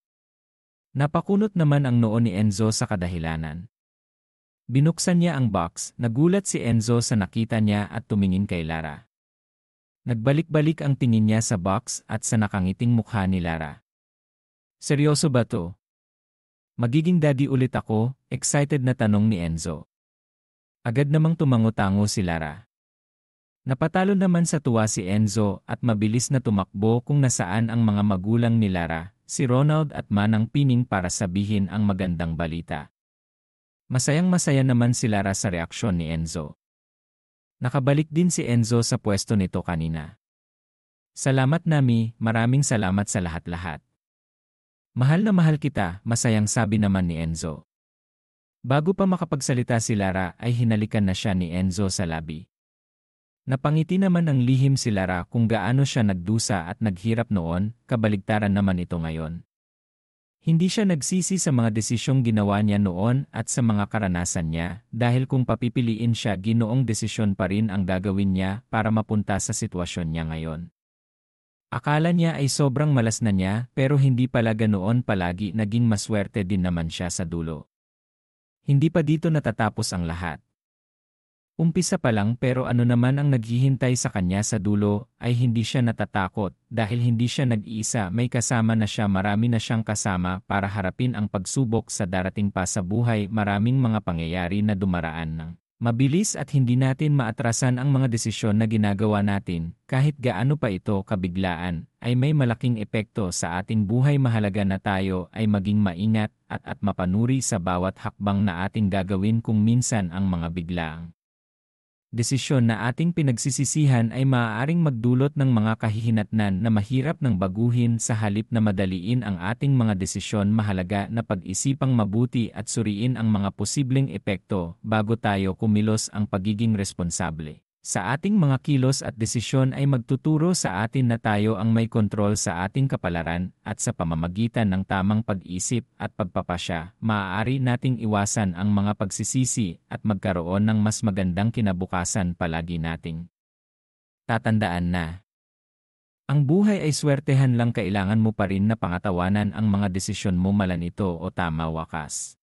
Napakunot naman ang noo ni Enzo sa kadahilanan. Binuksan niya ang box, nagulat si Enzo sa nakita niya at tumingin kay Lara. Nagbalik-balik ang tingin niya sa box at sa nakangiting mukha ni Lara. "Seryoso ba to? Magiging daddy ulit ako?" excited na tanong ni Enzo. Agad namang tumango-tango si Lara. Napatalo naman sa tuwa si Enzo at mabilis na tumakbo kung nasaan ang mga magulang ni Lara, si Ronald at Manang Pining para sabihin ang magandang balita. Masayang-masaya naman si Lara sa reaksyon ni Enzo. Nakabalik din si Enzo sa pwesto nito kanina. Salamat Nami, maraming salamat sa lahat-lahat. Mahal na mahal kita, masayang sabi naman ni Enzo. Bago pa makapagsalita si Lara ay hinalikan na siya ni Enzo sa labi. Napangiti naman ang lihim si Lara kung gaano siya nagdusa at naghirap noon, kabaligtaran naman ito ngayon. Hindi siya nagsisi sa mga desisyong ginawa niya noon at sa mga karanasan niya, dahil kung papipiliin siya ginoong desisyon pa rin ang gagawin niya para mapunta sa sitwasyon niya ngayon. Akala niya ay sobrang malas na niya pero hindi pala ganoon palagi naging maswerte din naman siya sa dulo. Hindi pa dito natatapos ang lahat. Umpisa pa lang pero ano naman ang naghihintay sa kanya sa dulo ay hindi siya natatakot dahil hindi siya nag-iisa, may kasama na siya, marami na siyang kasama para harapin ang pagsubok sa darating pa sa buhay. Maraming mga pangyayari na dumaraan ng mabilis at hindi natin maatrasan ang mga desisyon na ginagawa natin, kahit gaano pa ito kabiglaan, ay may malaking epekto sa ating buhay. Mahalaga na tayo ay maging maingat at mapanuri sa bawat hakbang na ating gagawin kung minsan ang mga biglaang desisyon na ating pinagsisisihan ay maaaring magdulot ng mga kahihinatnan na mahirap nang baguhin. Sa halip na madaliin ang ating mga desisyon, mahalaga na pag-isipang mabuti at suriin ang mga posibleng epekto bago tayo kumilos. Ang pagiging responsable sa ating mga kilos at desisyon ay magtuturo sa atin na tayo ang may kontrol sa ating kapalaran at sa pamamagitan ng tamang pag-isip at pagpapasya, maaari nating iwasan ang mga pagsisisi at magkaroon ng mas magandang kinabukasan. Palagi nating tatandaan na ang buhay ay swertehan lang, kailangan mo pa rin na pangatawanan ang mga desisyon mo, malan ito o tama wakas.